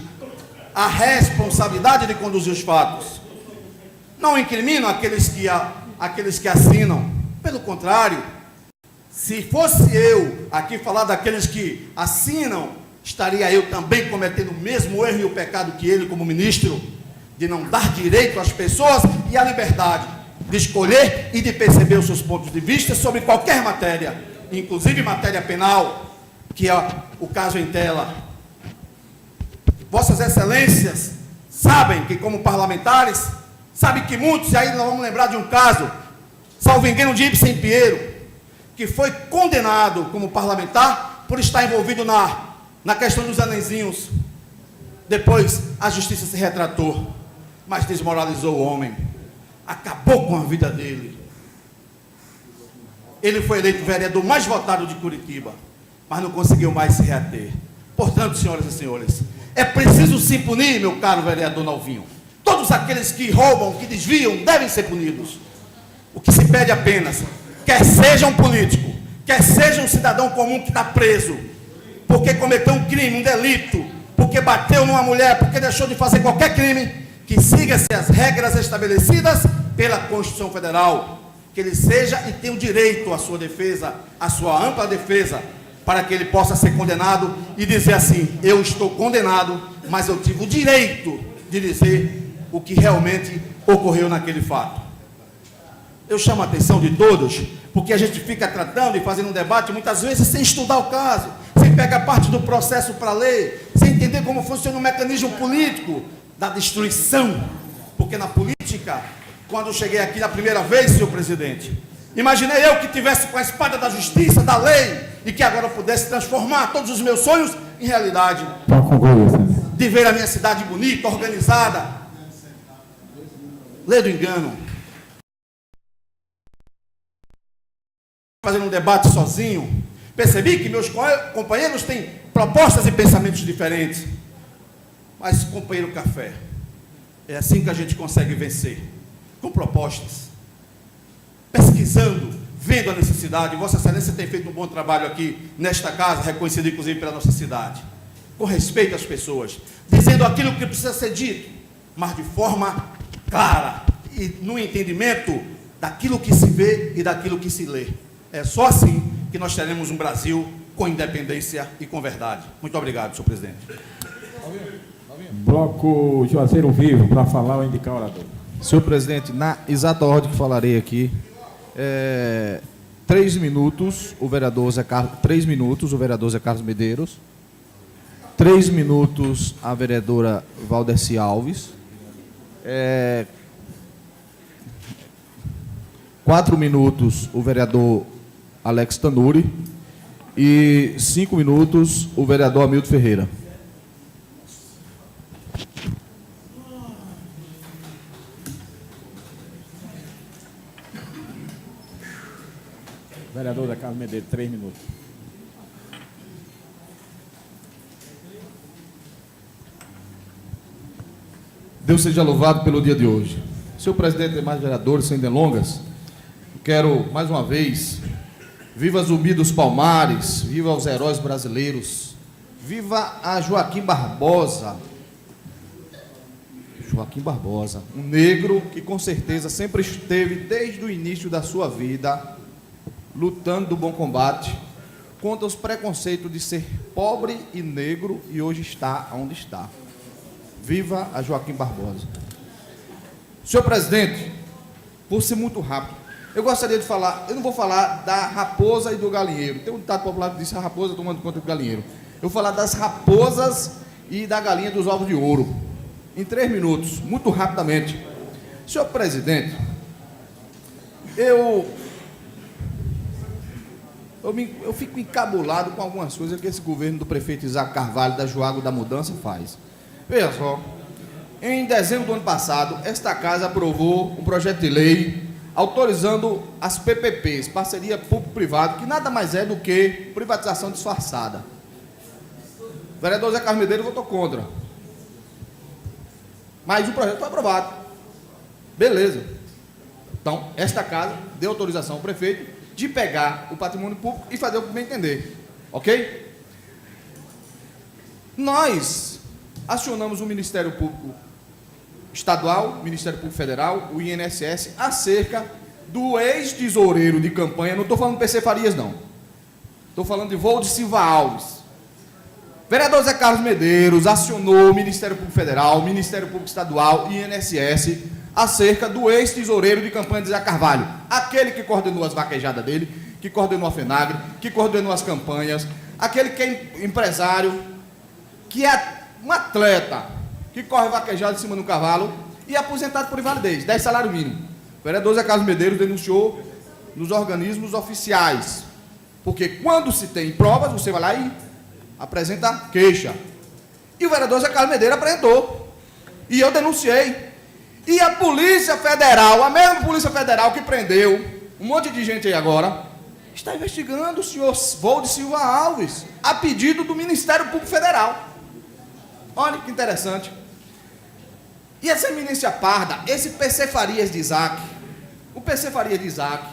a responsabilidade de conduzir os fatos. Não incrimino aqueles que assinam. Pelo contrário, Se fosse eu aqui falar daqueles que assinam, estaria eu também cometendo o mesmo erro e o pecado que ele, como ministro, de não dar direito às pessoas e a liberdade de escolher e de perceber os seus pontos de vista sobre qualquer matéria, inclusive matéria penal, que é o caso em tela. Vossas Excelências sabem que, como parlamentares, sabem que muitos, e aí nós vamos lembrar de um caso, salvo engano, de Ibsen Pinheiro, que foi condenado como parlamentar por estar envolvido na questão dos anenzinhos. Depois a justiça se retratou, mas desmoralizou o homem, acabou com a vida dele. Ele foi eleito vereador mais votado de Curitiba, mas não conseguiu mais se reater. Portanto, senhoras e senhores, é preciso se punir, meu caro vereador Nalvinho. Todos aqueles que roubam, que desviam, devem ser punidos. O que se pede apenas, quer seja um político, quer seja um cidadão comum que está preso, porque cometeu um crime, um delito, porque bateu numa mulher, porque deixou de fazer qualquer crime, que siga-se as regras estabelecidas pela Constituição Federal, que ele seja e tenha o direito à sua defesa, à sua ampla defesa, para que ele possa ser condenado e dizer assim: eu estou condenado, mas eu tive o direito de dizer o que realmente ocorreu naquele fato. Eu chamo a atenção de todos, porque a gente fica tratando e fazendo um debate, muitas vezes, sem estudar o caso, sem pegar parte do processo para ler, sem entender como funciona o mecanismo político da destruição. Porque na política, quando eu cheguei aqui na primeira vez, senhor presidente, imaginei eu que tivesse com a espada da justiça, da lei, e que agora eu pudesse transformar todos os meus sonhos em realidade. De ver a minha cidade bonita, organizada. Lê do engano. Fazendo um debate sozinho, percebi que meus companheiros têm propostas e pensamentos diferentes. Mas, companheiro café, é assim que a gente consegue vencer, com propostas, pesquisando, vendo a necessidade. Vossa Excelência tem feito um bom trabalho aqui nesta casa, reconhecido inclusive pela nossa cidade, com respeito às pessoas, dizendo aquilo que precisa ser dito, mas de forma clara e no entendimento daquilo que se vê e daquilo que se lê. É só assim que nós teremos um Brasil com independência e com verdade. Muito obrigado, senhor presidente. Bloco Juazeiro Vivo, para falar ou indicar orador. Senhor presidente, na exata ordem que falarei aqui, 3 minutos, o vereador Zé Carlos Medeiros, 3 minutos a vereadora Valdeci Alves, 4 minutos o vereador Alex Tanuri e 5 minutos o vereador Hamilton Ferreira. Vereador Zé Carlos Medeiros, 3 minutos. Deus seja louvado pelo dia de hoje. Senhor presidente e demais vereadores, sem delongas, quero mais uma vez, viva Zumbi dos Palmares, viva os heróis brasileiros, viva a Joaquim Barbosa, um negro que com certeza sempre esteve desde o início da sua vida lutando do bom combate contra os preconceitos de ser pobre e negro e hoje está onde está. Viva a Joaquim Barbosa. Senhor presidente, por ser muito rápido, eu gostaria de falar, eu não vou falar da raposa e do galinheiro. Tem um ditado popular que diz a raposa tomando conta do galinheiro. Eu vou falar das raposas e da galinha dos ovos de ouro. Em 3 minutos, muito rapidamente. Senhor presidente, eu fico encabulado com algumas coisas que esse governo do prefeito Isaac Carvalho, da Joago da Mudança, faz. Veja só, em dezembro do ano passado, esta casa aprovou um projeto de lei autorizando as PPPs, parceria público-privado, que nada mais é do que privatização disfarçada. O vereador Zé Carlos Medeiros votou contra. Mas o projeto foi aprovado. Beleza. Então, esta casa deu autorização ao prefeito de pegar o patrimônio público e fazer o que bem entender. Ok? Nós acionamos o Ministério Público Estadual, Ministério Público Federal, o INSS, acerca do ex-tesoureiro de campanha, não estou falando do PC Farias, não. Estou falando de Vold Silva Alves. Vereador Zé Carlos Medeiros acionou o Ministério Público Federal, o Ministério Público Estadual e INSS acerca do ex-tesoureiro de campanha de Zé Carvalho, aquele que coordenou as vaquejadas dele, que coordenou a FENAGRE, que coordenou as campanhas, aquele que é empresário, que é um atleta, que corre vaquejado em cima do cavalo e é aposentado por invalidez, 10 salário mínimo. O vereador Zé Carlos Medeiros denunciou nos organismos oficiais, porque quando se tem provas, você vai lá e apresenta queixa. E o vereador Zé Carlos Medeiros apresentou. E eu denunciei. E a Polícia Federal, a mesma Polícia Federal que prendeu um monte de gente aí agora, está investigando o senhor Vold Silva Alves, a pedido do Ministério Público Federal. Olha que interessante. E essa eminência parda, esse PC Farias de Isaac, o PC Farias de Isaac,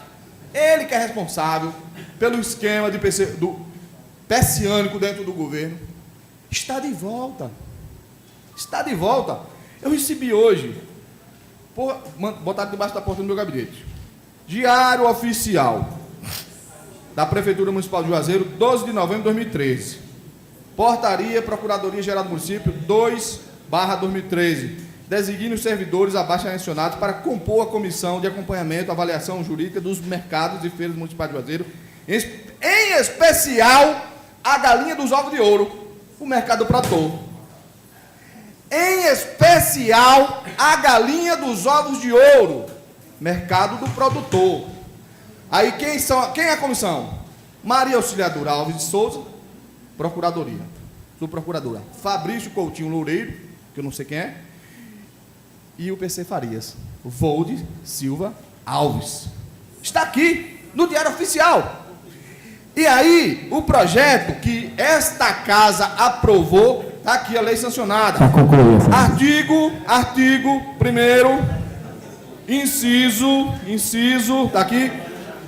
ele que é responsável pelo esquema de do pessiânico dentro do governo, está de volta. Está de volta. Eu recebi hoje, botaram debaixo da porta do meu gabinete, Diário Oficial da Prefeitura Municipal de Juazeiro, 12 de novembro de 2013. Portaria Procuradoria-Geral do Município, 2/2013. Designe os servidores abaixo mencionados para compor a comissão de acompanhamento, avaliação jurídica dos mercados e feiras municipais de Juazeiro, em especial a Galinha dos Ovos de Ouro, o mercado do produtor. Em especial a Galinha dos Ovos de Ouro, mercado do produtor. Aí quem é a comissão? Maria Auxiliadora Alves de Souza, Procuradoria, subprocuradora Fabrício Coutinho Loureiro, que eu não sei quem é, e o PC Farias, Vold Silva Alves. Está aqui no Diário Oficial. E aí, o projeto que esta casa aprovou, está aqui a lei sancionada. Artigo 1º, inciso, está aqui.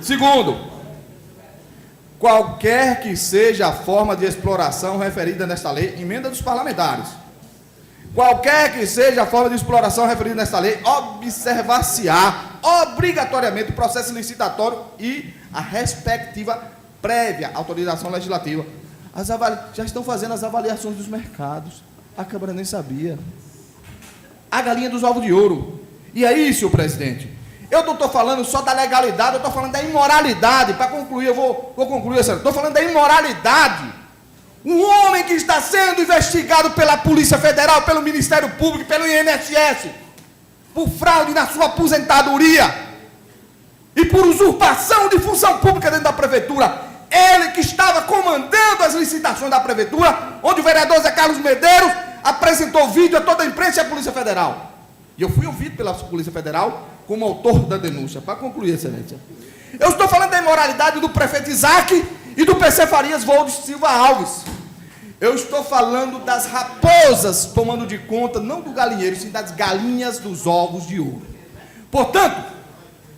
Segundo, qualquer que seja a forma de exploração referida nesta lei, emenda dos parlamentares. Qualquer que seja a forma de exploração referida nesta lei, observar-se-á obrigatoriamente o processo licitatório e a respectiva prévia autorização legislativa. Já estão fazendo as avaliações dos mercados. A Câmara nem sabia. A Galinha dos Ovos de Ouro. E aí, senhor presidente, eu não estou falando só da legalidade, eu estou falando da imoralidade. Para concluir, eu vou concluir, estou falando da imoralidade. Um homem que está sendo investigado pela Polícia Federal, pelo Ministério Público, pelo INSS, por fraude na sua aposentadoria e por usurpação de função pública dentro da prefeitura. Ele que estava comandando as licitações da prefeitura, onde o vereador Zé Carlos Medeiros apresentou vídeo a toda a imprensa e a Polícia Federal. E eu fui ouvido pela Polícia Federal como autor da denúncia. Para concluir, excelência, eu estou falando da imoralidade do prefeito Isaac e do PC Farias Vold Silva Alves. Eu estou falando das raposas tomando de conta, não do galinheiro, sim das galinhas dos ovos de ouro. Portanto,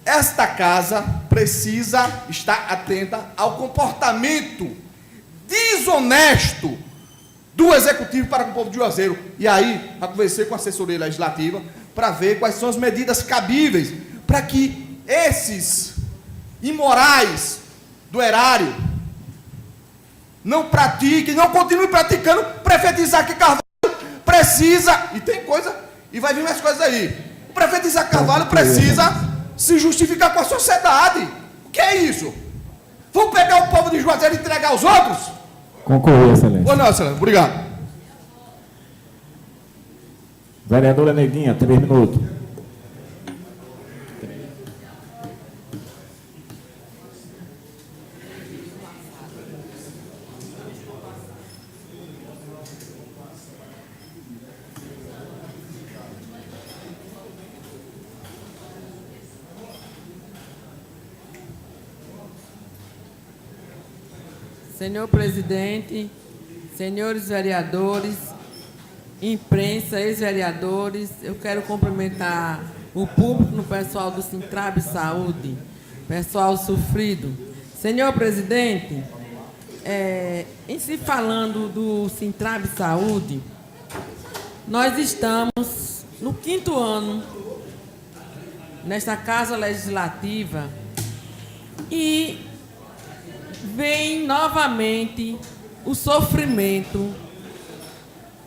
esta casa precisa estar atenta ao comportamento desonesto do Executivo para com o povo de Juazeiro. E aí, eu conversei com a assessoria legislativa para ver quais são as medidas cabíveis para que esses imorais do erário não pratiquem, não continuem praticando. O prefeito Isaac Carvalho precisa, e tem coisa, e vai vir mais coisas aí. O prefeito Isaac Carvalho precisa se justificar com a sociedade. O que é isso? Vamos pegar o povo de Juazeiro e entregar aos outros? Concluir, excelência. Ou não, excelência? Obrigado. Vereadora Neguinha, 3 minutos. Senhor presidente, senhores vereadores, imprensa, ex-vereadores, eu quero cumprimentar o público no pessoal do Sintrab Saúde, pessoal sofrido. Senhor presidente, em se falando do Sintrab Saúde, nós estamos no 5º ano nesta Casa Legislativa e vem novamente o sofrimento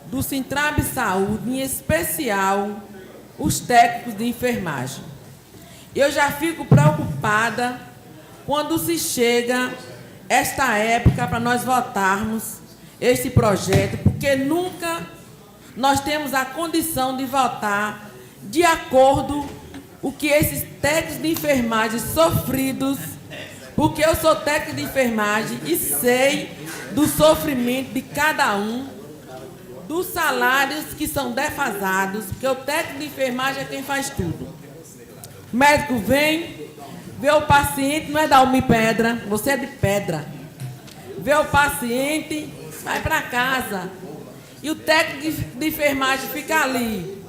do Sintrab Saúde, em especial os técnicos de enfermagem. Eu já fico preocupada quando se chega esta época para nós votarmos este projeto, porque nunca nós temos a condição de votar de acordo com o que esses técnicos de enfermagem sofridos, porque eu sou técnico de enfermagem e sei do sofrimento de cada um, dos salários que são defasados, porque o técnico de enfermagem é quem faz tudo. O médico vem, vê o paciente, não é da pedra, você é de pedra. Vê o paciente, vai para casa. E o técnico de enfermagem fica ali,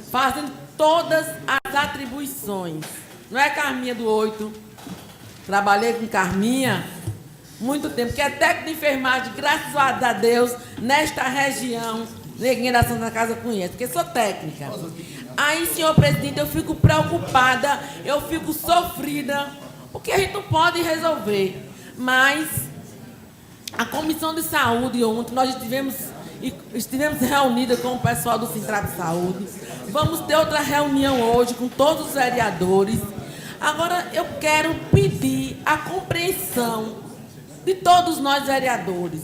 fazendo todas as atribuições. Não é Carminha do 8? Trabalhei com Carminha muito tempo, que é técnico de enfermagem, graças a Deus, nesta região, ninguém da Santa Casa conhece, porque sou técnica. Aí, senhor presidente, eu fico preocupada, eu fico sofrida, porque a gente não pode resolver. Mas a Comissão de Saúde, ontem, nós estivemos reunidas com o pessoal do Sintrab Saúde. Vamos ter outra reunião hoje com todos os vereadores. Agora, eu quero pedir a compreensão de todos nós vereadores,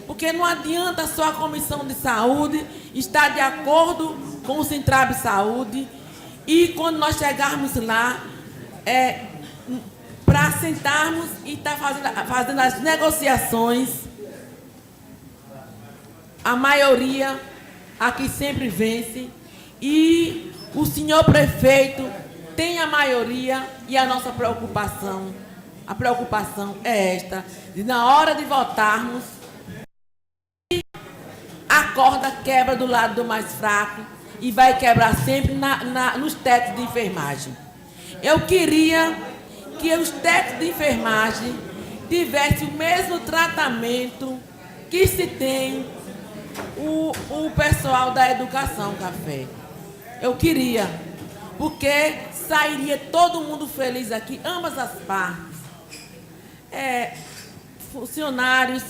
porque não adianta só a Comissão de Saúde estar de acordo com o Sintrab Saúde e quando nós chegarmos lá, para sentarmos e estar fazendo as negociações, a maioria aqui sempre vence e o senhor prefeito tem a maioria e a nossa preocupação, a preocupação é esta, de na hora de votarmos, a corda quebra do lado do mais fraco e vai quebrar sempre nos técnicos de enfermagem. Eu queria que os técnicos de enfermagem tivessem o mesmo tratamento que se tem o pessoal da educação, Café. Eu queria, porque sairia todo mundo feliz aqui, ambas as partes. Funcionários,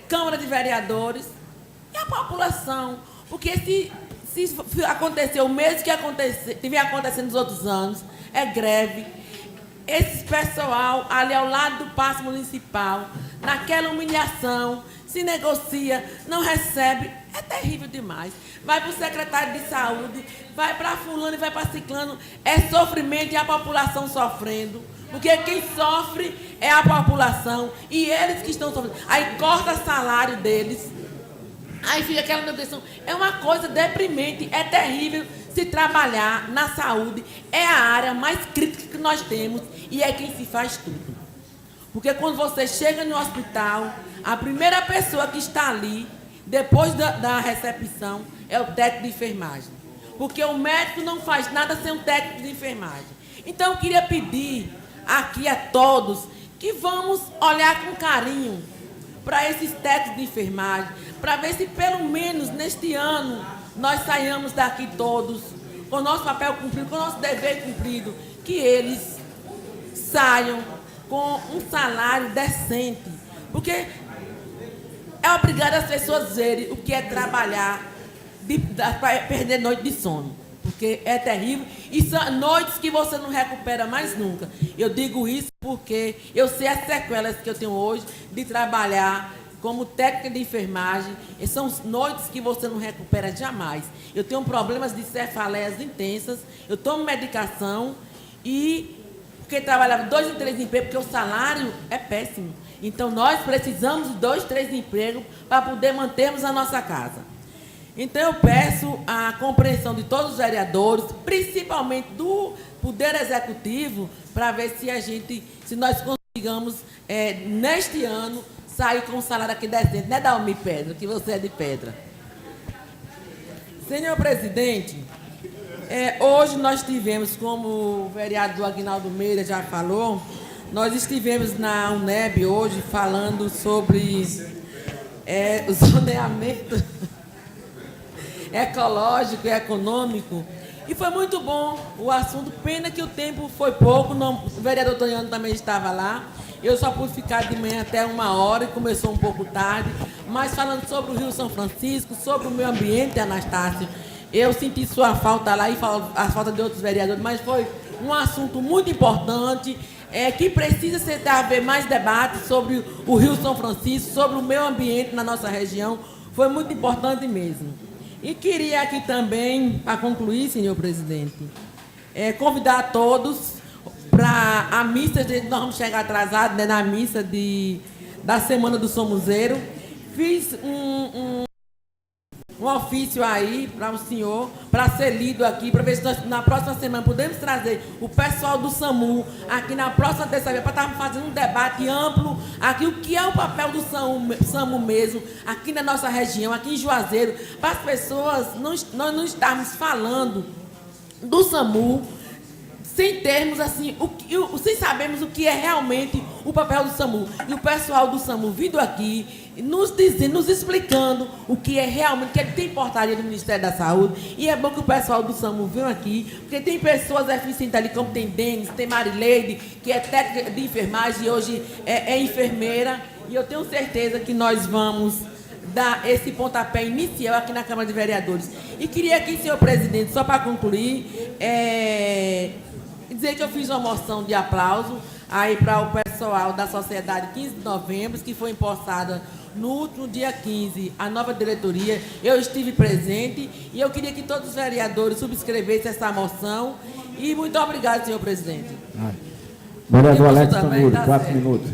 Câmara de Vereadores e a população. Porque se acontecer o mesmo que tiver acontecendo nos outros anos, é greve. Esse pessoal ali ao lado do Paço Municipal, naquela humilhação, se negocia, não recebe, é terrível demais. Vai para o secretário de saúde, vai para fulano e vai para ciclano, é sofrimento e a população sofrendo. Porque quem sofre é a população e eles que estão sofrendo. Aí corta o salário deles, aí fica aquela negociação. É uma coisa deprimente, é terrível se trabalhar na saúde. É a área mais crítica que nós temos e é quem se faz tudo. Porque quando você chega no hospital, a primeira pessoa que está ali, depois da recepção, é o técnico de enfermagem. Porque o médico não faz nada sem um técnico de enfermagem. Então, eu queria pedir aqui a todos que vamos olhar com carinho para esses técnicos de enfermagem, para ver se pelo menos neste ano nós saiamos daqui todos com o nosso papel cumprido, com o nosso dever cumprido, que eles saiam com um salário decente, porque é obrigado as pessoas verem o que é trabalhar para perder noite de sono, porque é terrível e são noites que você não recupera mais nunca. Eu digo isso porque eu sei as sequelas que eu tenho hoje de trabalhar como técnica de enfermagem, e são noites que você não recupera jamais. Eu tenho problemas de cefaleias intensas, eu tomo medicação e porque trabalhava 2 e 3 empregos, porque o salário é péssimo. Então, nós precisamos de 2, 3 empregos para poder mantermos a nossa casa. Então, eu peço a compreensão de todos os vereadores, principalmente do Poder Executivo, para ver se nós consigamos, neste ano, sair com um salário aqui decente. Não é da Pedra, que você é de pedra. Senhor presidente, hoje nós tivemos, como o vereador Aguinaldo Meira já falou, nós estivemos na UNEB hoje falando sobre o zoneamento ecológico e econômico E foi muito bom o assunto, pena que o tempo foi pouco, o vereador Tonhano também estava lá. Eu só pude ficar de manhã até 1h e começou um pouco tarde, mas falando sobre o Rio São Francisco, sobre o meio ambiente, Anastácio, eu senti sua falta lá e a falta de outros vereadores, mas foi um assunto muito importante, que precisa haver mais debate sobre o Rio São Francisco, sobre o meio ambiente na nossa região, foi muito importante mesmo. E queria aqui também, para concluir, senhor presidente, convidar a todos para a missa, nós vamos chegar atrasados, né, na missa da Semana do Somuzeiro. Fiz um ofício aí para o senhor, para ser lido aqui, para ver se nós, na próxima semana, podemos trazer o pessoal do SAMU aqui na próxima terça-feira, para estar fazendo um debate amplo aqui, o que é o papel do SAMU mesmo, aqui na nossa região, aqui em Juazeiro, para as pessoas, nós não estarmos falando do SAMU, sem termos assim, sem sabermos o que é realmente o papel do SAMU. E o pessoal do SAMU vindo aqui, nos explicando o que é realmente, que tem portaria do Ministério da Saúde. E é bom que o pessoal do SAMU venha aqui, porque tem pessoas eficientes ali, como tem Denis, tem Marileide, que é técnica de enfermagem e hoje é enfermeira. E eu tenho certeza que nós vamos dar esse pontapé inicial aqui na Câmara de Vereadores. E queria aqui, senhor presidente, só para concluir, dizer que eu fiz uma moção de aplauso aí para o pessoal da Sociedade 15 de Novembro, que foi empossada no último dia 15, a nova diretoria. Eu estive presente e eu queria que todos os vereadores subscrevessem essa moção. E muito obrigado, senhor presidente. Vereador Alex Tanuri, 4 minutos.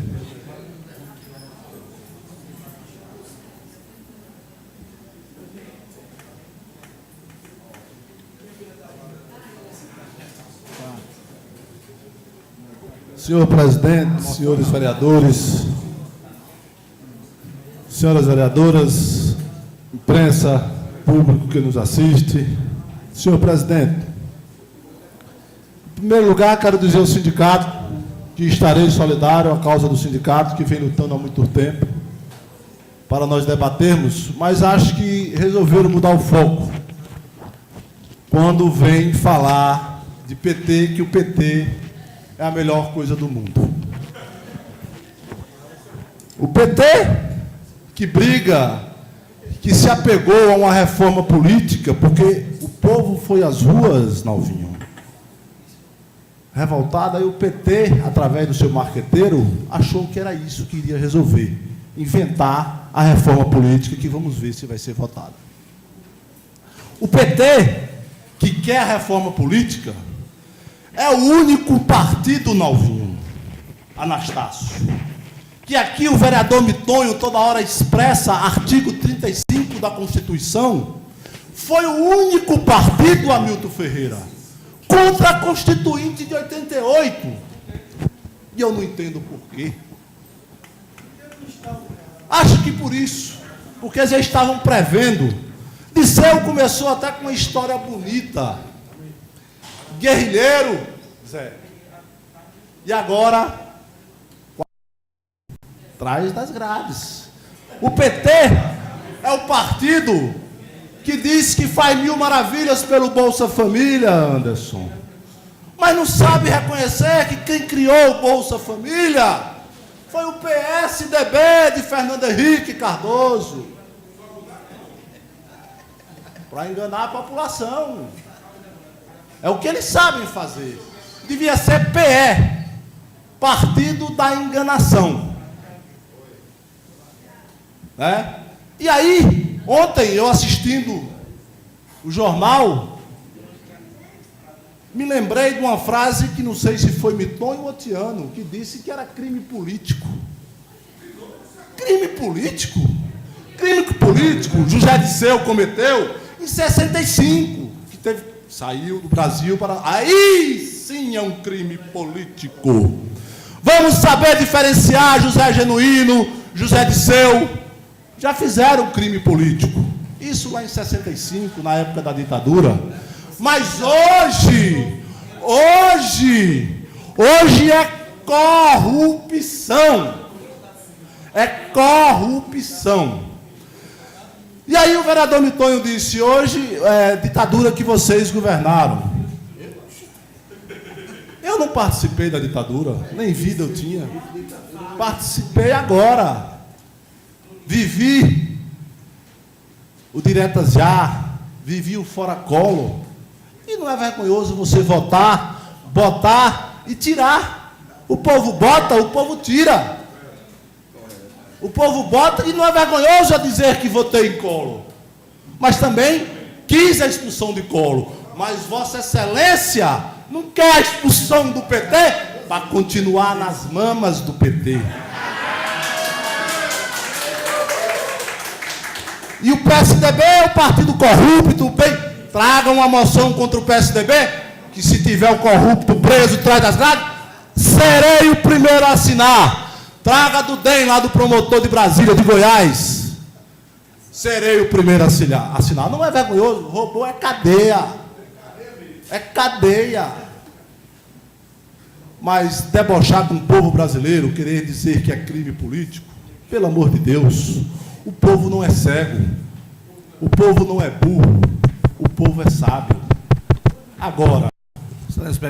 Senhor presidente, senhores vereadores, senhoras vereadoras, imprensa, público que nos assiste. Senhor presidente, em primeiro lugar, quero dizer ao sindicato que estarei solidário à causa do sindicato, que vem lutando há muito tempo para nós debatermos, mas acho que resolveram mudar o foco quando vem falar de PT, que o PT é a melhor coisa do mundo. O PT que briga, que se apegou a uma reforma política, porque o povo foi às ruas, Nalvinho, revoltado, aí o PT, através do seu marqueteiro, achou que era isso que iria resolver, inventar a reforma política, que vamos ver se vai ser votada. O PT, que quer a reforma política, é o único partido, Nalvinho, Anastácio, que aqui o vereador Mitonho toda hora expressa, artigo 35 da Constituição, foi o único partido, Hamilton Ferreira, contra a Constituinte de 88. E eu não entendo por quê. Acho que por isso, porque já estavam prevendo. Disseu começou até com uma história bonita. Guerrilheiro, Zé. E agora, atrás das grades. O PT é o partido que diz que faz 1000 maravilhas pelo Bolsa Família, Anderson. Mas não sabe reconhecer que quem criou o Bolsa Família foi o PSDB de Fernando Henrique Cardoso. Para enganar a população. É o que eles sabem fazer. Devia ser PE, Partido da Enganação. Né? E aí, ontem eu assistindo o jornal, me lembrei de uma frase que não sei se foi Mitonho ou Tiano, que disse que era crime político. Crime político? Crime político, José Disseu cometeu em 65, que saiu do Brasil para... Aí sim é um crime político. Vamos saber diferenciar José Genuíno, José Disseu. Já fizeram crime político. Isso lá em 65, na época da ditadura. Mas hoje é corrupção. É corrupção. E aí o vereador Mitonho disse, hoje é ditadura que vocês governaram. Eu não participei da ditadura, nem vida eu tinha. Participei agora. Vivi o Diretas Já, vivi o Fora Collor. E não é vergonhoso você votar, botar e tirar. O povo bota, o povo tira. O povo bota e não é vergonhoso a dizer que votei em Collor. Mas também quis a expulsão de Collor. Mas Vossa Excelência não quer a expulsão do PT para continuar nas mamas do PT. E o PSDB é o partido corrupto. Bem, tragam uma moção contra o PSDB, que se tiver o corrupto preso atrás das grades, serei o primeiro a assinar. Traga do DEM, lá do promotor de Brasília, de Goiás. Serei o primeiro a assinar. Não é vergonhoso, roubou é cadeia. É cadeia. Mas debochar com o povo brasileiro, querer dizer que é crime político, pelo amor de Deus, o povo não é cego. O povo não é burro. O povo é sábio. Agora,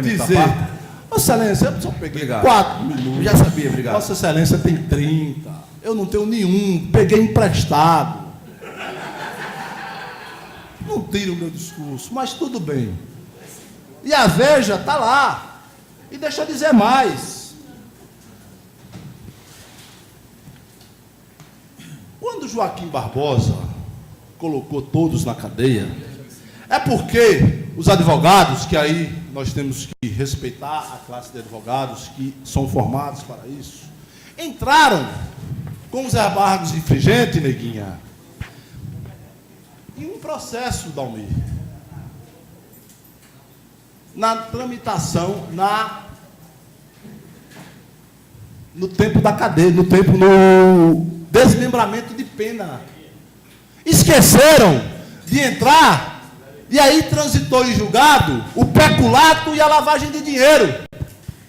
dizer... Vossa Excelência, eu só peguei 4 minutos. Eu já sabia, obrigado. Vossa Excelência tem 30. Eu não tenho nenhum. Peguei emprestado. Não tiro o meu discurso, mas tudo bem. E a Veja está lá. E deixa eu dizer mais. Quando Joaquim Barbosa colocou todos na cadeia, é porque os advogados, que aí nós temos que respeitar a classe de advogados que são formados para isso, entraram com os embargos infringentes, neguinha, em um processo, Dalmir, na tramitação, no tempo da cadeia, no desmembramento de pena. Esqueceram de entrar. E aí transitou em julgado o peculato e a lavagem de dinheiro.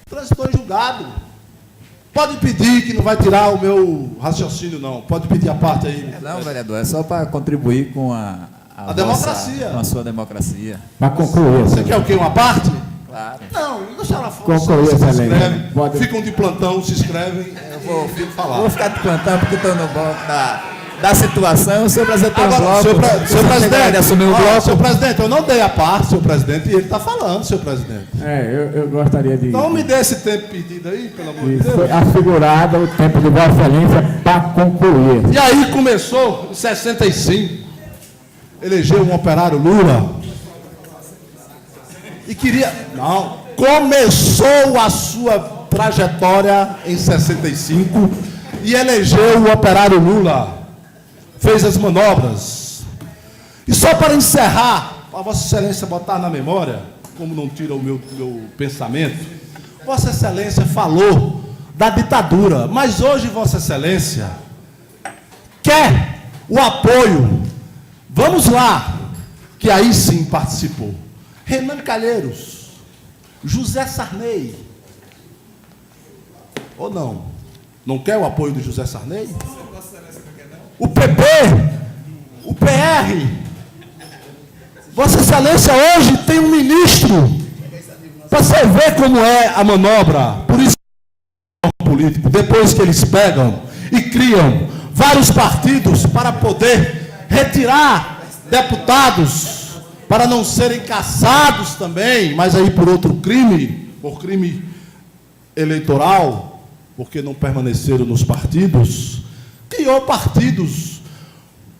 Transitou em julgado. Pode pedir, que não vai tirar o meu raciocínio, não. Pode pedir a parte aí. Não, vereador, é só para contribuir com a democracia. Com a sua democracia. Para concluir. Você quer o quê? Uma parte? Claro. Não, deixa ela falar. Concluir, se excelente. inscrevem, ficam de plantão, se inscrevem. Eu vou falar. Vou ficar de plantão porque estou no bloco da situação. O senhor presidente tem um bloco. Senhor presidente, assumir o bloco. Senhor presidente, eu não dei a parte, senhor presidente, e ele está falando, senhor presidente. Eu gostaria de... Então me dê esse tempo pedido aí, pelo amor de Deus. Foi assegurado o tempo de Vossa Excelência para concluir. E aí começou, em 65, elegeu um operário Lula. E queria... Não, começou a sua trajetória em 65 e elegeu o operário Lula. Fez as manobras. E só para encerrar, para Vossa Excelência botar na memória, como não tira o meu pensamento, Vossa Excelência falou da ditadura, mas hoje Vossa Excelência quer o apoio. Vamos lá, que aí sim participou. Renan Calheiros, José Sarney. Ou não? Não quer o apoio do José Sarney? O PP, o PR. Vossa Excelência hoje tem um ministro. Para você ver como é a manobra. Por isso político, depois que eles pegam e criam vários partidos para poder retirar deputados, para não serem caçados também, mas aí por outro crime, por crime eleitoral, porque não permaneceram nos partidos, criou partidos.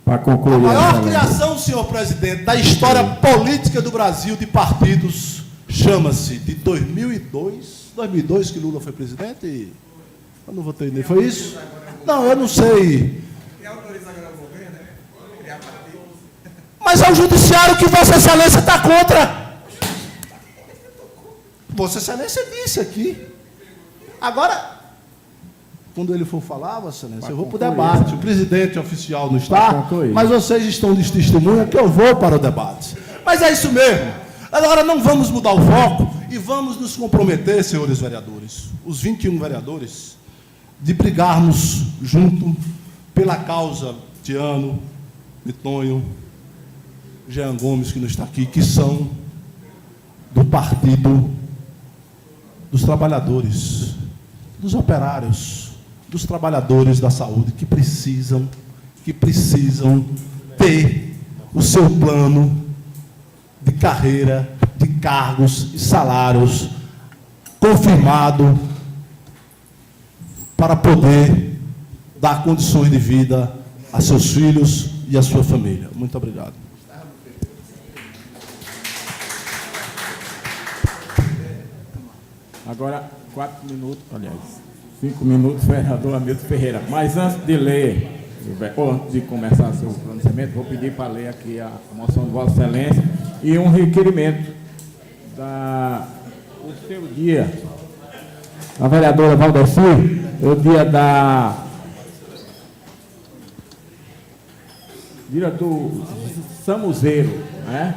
Para concluir, a maior criação, senhor presidente, da história política do Brasil de partidos, chama-se de 2002 que Lula foi presidente? Eu não votei nele, foi isso? Não, eu não sei. Mas é o judiciário que Vossa Excelência está contra. Vossa Excelência disse aqui. Agora, quando ele for falar, Vossa Excelência, eu vou para o debate. O presidente oficial não está, mas vocês estão de testemunha que eu vou para o debate. Mas é isso mesmo. Agora não vamos mudar o foco e vamos nos comprometer, senhores vereadores, os 21 vereadores, de brigarmos junto pela causa Tiano, Mitonho, Jean Gomes, que não está aqui, que são do Partido dos Trabalhadores, dos operários, dos trabalhadores da saúde, que precisam ter o seu plano de carreira, de cargos e salários confirmado para poder dar condições de vida a seus filhos e a sua família. Muito obrigado. Agora, 4 minutos, aliás, 5 minutos, vereador Hamilton Ferreira. Mas antes de ler, ou antes de começar seu pronunciamento, vou pedir para ler aqui a moção de Vossa Excelência e um requerimento o seu dia, a vereadora Valdeci, o dia do Samuzeiro, né?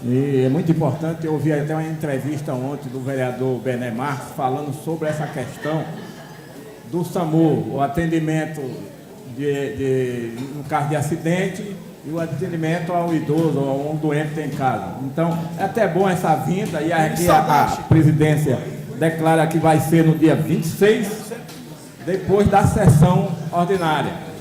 E é muito importante, eu ouvi até uma entrevista ontem do vereador Bené Marques falando sobre essa questão do SAMU, o atendimento no caso de acidente e o atendimento ao idoso ou a um doente que tem em casa. Então, é até bom essa vinda, e aqui a presidência declara que vai ser no dia 26, depois da sessão ordinária.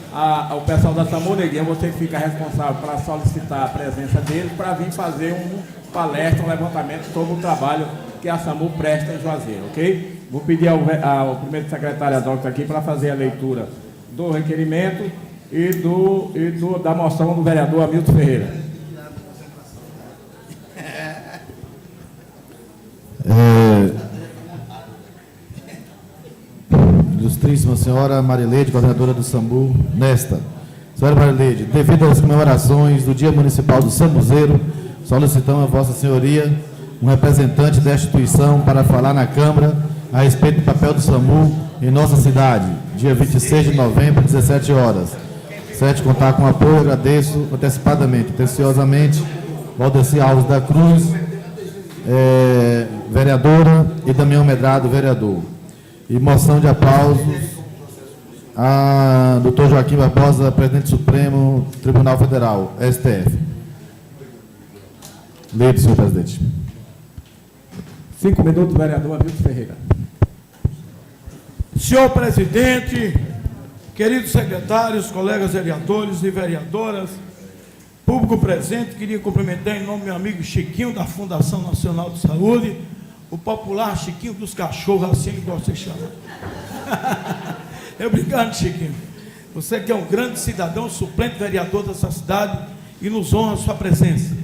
O pessoal da SAMU, Neguinho, você fica responsável para solicitar a presença deles para vir fazer um palestra, um levantamento sobre o trabalho que a SAMU presta em Juazeiro, ok? Vou pedir ao primeiro secretário Adolfo aqui para fazer a leitura do requerimento e da moção do vereador Hamilton Ferreira. Ilustríssima senhora Marileide, coordenadora do SAMU, senhora Marileide, devido às comemorações do Dia Municipal do Samuzeiro, solicitamos a Vossa Senhoria um representante da instituição para falar na Câmara a respeito do papel do SAMU em nossa cidade, dia 26 de novembro, 17 horas. 7, contar com apoio, agradeço antecipadamente, atenciosamente, Valdeci Alves da Cruz, vereadora, e Damião Medrado, vereador. E moção de aplausos a doutor Joaquim Barbosa, presidente Supremo Tribunal Federal, STF. Leia, senhor presidente. 5 minutos, vereador Hamilton Ferreira. Senhor presidente, queridos secretários, colegas vereadores e vereadoras, público presente, queria cumprimentar em nome do meu amigo Chiquinho, da Fundação Nacional de Saúde, o popular Chiquinho dos Cachorros, assim ele gosta de chamar. Obrigado, Chiquinho. Você que é um grande cidadão, suplente vereador dessa cidade, e nos honra a sua presença.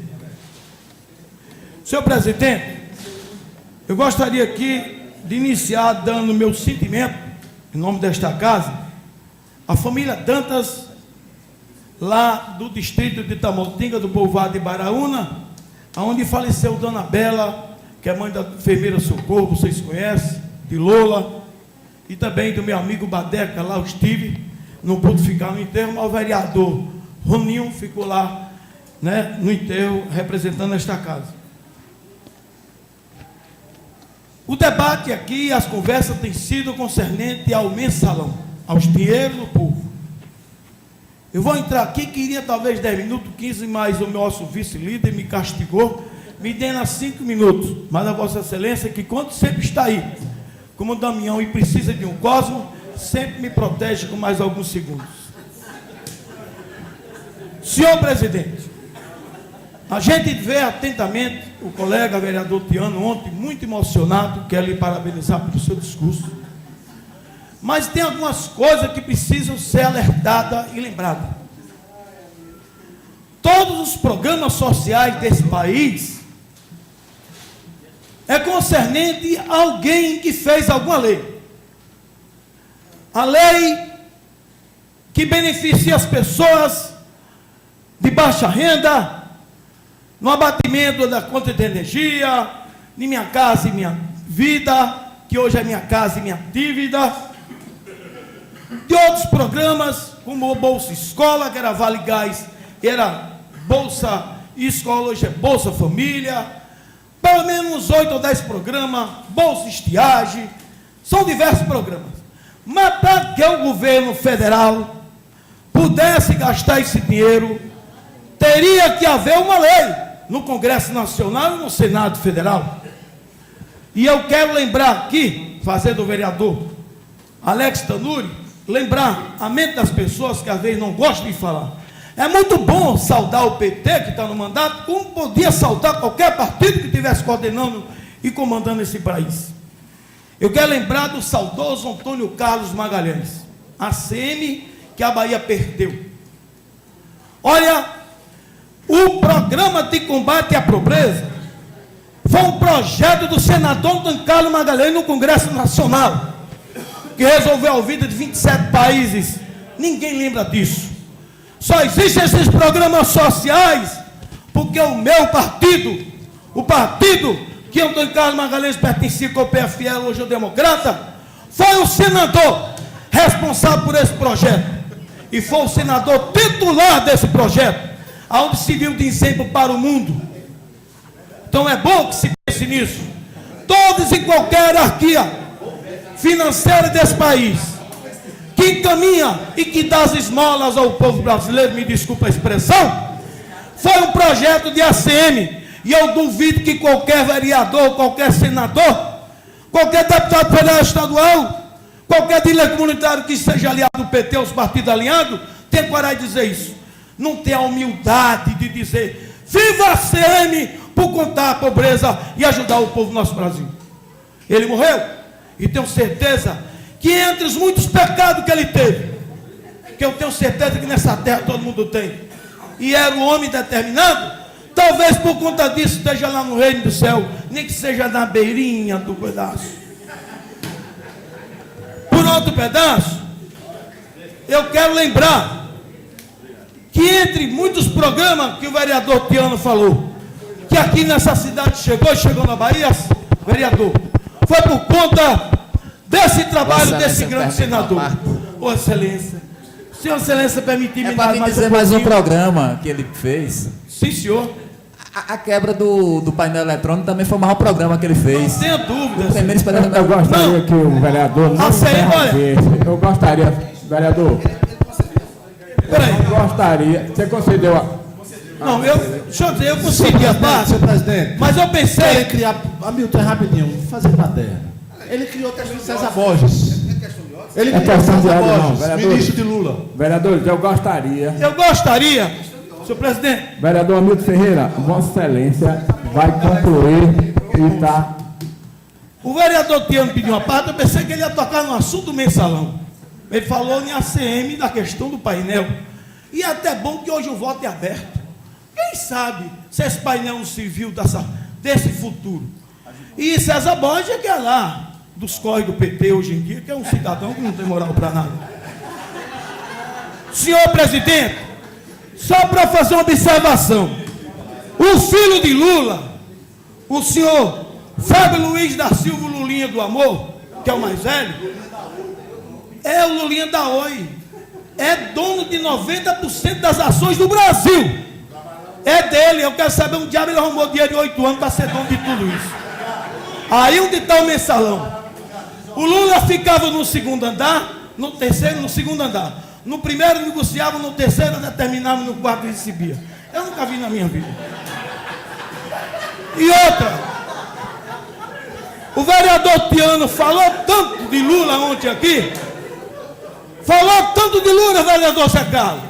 Senhor presidente, eu gostaria aqui de iniciar dando meu sentimento, em nome desta casa, à família Dantas, lá do distrito de Tamotinga, do povoado de Baraúna, onde faleceu Dona Bela, que é mãe da enfermeira Socorro, vocês conhecem, de Lola, e também do meu amigo Badeca, lá eu estive, não pude ficar no enterro, mas o vereador Roninho ficou lá, né, no enterro, representando esta casa. O debate aqui, as conversas têm sido concernente ao mensalão, aos dinheiros do povo. Eu vou entrar aqui, queria talvez 10 minutos, 15, mas o nosso vice-líder me castigou, me dando 5 minutos, mas a Vossa Excelência, que quando sempre está aí, como Damião, e precisa de um Cosmo, sempre me protege com mais alguns segundos. Senhor presidente, a gente vê atentamente o colega vereador Tiano ontem, muito emocionado, quero lhe parabenizar pelo seu discurso, mas tem algumas coisas que precisam ser alertadas e lembradas. Todos os programas sociais desse país é concernente a alguém que fez alguma lei. A lei que beneficia as pessoas de baixa renda, no abatimento da conta de energia, em Minha Casa e Minha Vida, que hoje é Minha Casa e Minha Dívida, de outros programas, como o Bolsa Escola, que era Vale Gás, era Bolsa Escola, hoje é Bolsa Família, pelo menos 8 ou 10 programas, Bolsa Estiagem, são diversos programas. Mas para que o governo federal pudesse gastar esse dinheiro teria que haver uma lei no Congresso Nacional e no Senado Federal. E eu quero lembrar aqui, fazendo o vereador Alex Tanuri, lembrar a mente das pessoas que às vezes não gostam de falar. É muito bom saudar o PT, que está no mandato, como podia saudar qualquer partido que estivesse coordenando e comandando esse país. Eu quero lembrar do saudoso Antônio Carlos Magalhães, ACM, que a Bahia perdeu. Olha, o programa de combate à pobreza foi um projeto do senador Antônio Carlos Magalhães no Congresso Nacional, que resolveu a vida de 27 países. Ninguém lembra disso. Só existem esses programas sociais porque o meu partido, o partido que Antônio Carlos Magalhães pertencia, que é o PFL, hoje é o Democrata, foi o senador responsável por esse projeto. E foi o senador titular desse projeto, onde se viu de exemplo para o mundo. Então é bom que se pense nisso. Todos e qualquer hierarquia financeira desse país, que encaminha e que dá as esmolas ao povo brasileiro, me desculpa a expressão, foi um projeto de ACM, e eu duvido que qualquer vereador, qualquer senador, qualquer deputado federal estadual, qualquer líder comunitário que seja aliado do PT, os partidos aliados, tenha coragem de dizer isso. Não tem a humildade de dizer, viva a ACM por contar a pobreza e ajudar o povo do nosso Brasil. Ele morreu, e tenho certeza que entre os muitos pecados que ele teve, que eu tenho certeza que nessa terra todo mundo tem, e era um homem determinado, talvez por conta disso esteja lá no reino do céu, nem que seja na beirinha do pedaço. Por outro pedaço, eu quero lembrar que entre muitos programas que o vereador Tiano falou, que aqui nessa cidade chegou na Bahia, vereador, foi por conta desse trabalho desse grande senador. Ô Excelência, Senhor Excelência, permitir-me para me dizer mais um programa que ele fez. Sim, senhor. A quebra do painel eletrônico também foi o maior programa que ele fez. Não tenha dúvida. Eu gostaria que o vereador não interrompesse. Eu gostaria, vereador. Peraí. Eu gostaria. Você concedeu a... Não, deixa eu dizer, eu consegui a parte, senhor presidente. mas eu pensei... Ele criar... Hamilton, rapidinho, vou fazer plateia. Ele criou também o César Borges. Ele criou o César Borges, ministro de Lula. Vereador, eu gostaria... Senhor presidente. Vereador Hamilton Ferreira, Vossa Excelência vai concluir e está... O vereador Tiano pediu uma parte, eu pensei que ele ia tocar no assunto do mensalão. Ele falou em ACM da questão do painel. E é até bom que hoje o voto é aberto. Quem sabe se esse painel não serviu desse futuro. E César Borges é que é lá, dos corres do PT hoje em dia, que é um cidadão que não tem moral para nada. Senhor presidente, só para fazer uma observação, o filho de Lula, o senhor Fábio Luiz da Silva Lulinha do Amor, que é o mais velho, é o Lulinha da Oi, é dono de 90% das ações do Brasil, é dele. Eu quero saber onde diabo ele arrumou dinheiro de 8 anos para ser dono de tudo isso. Aí onde está o mensalão? O Lula ficava no segundo andar, no terceiro, no segundo andar. No primeiro negociava, no terceiro determinava, no quarto recebia. Eu nunca vi na minha vida. E outra, o vereador Tiano falou tanto de Lula ontem aqui, falou tanto de Lula, vereador Zé Carlos,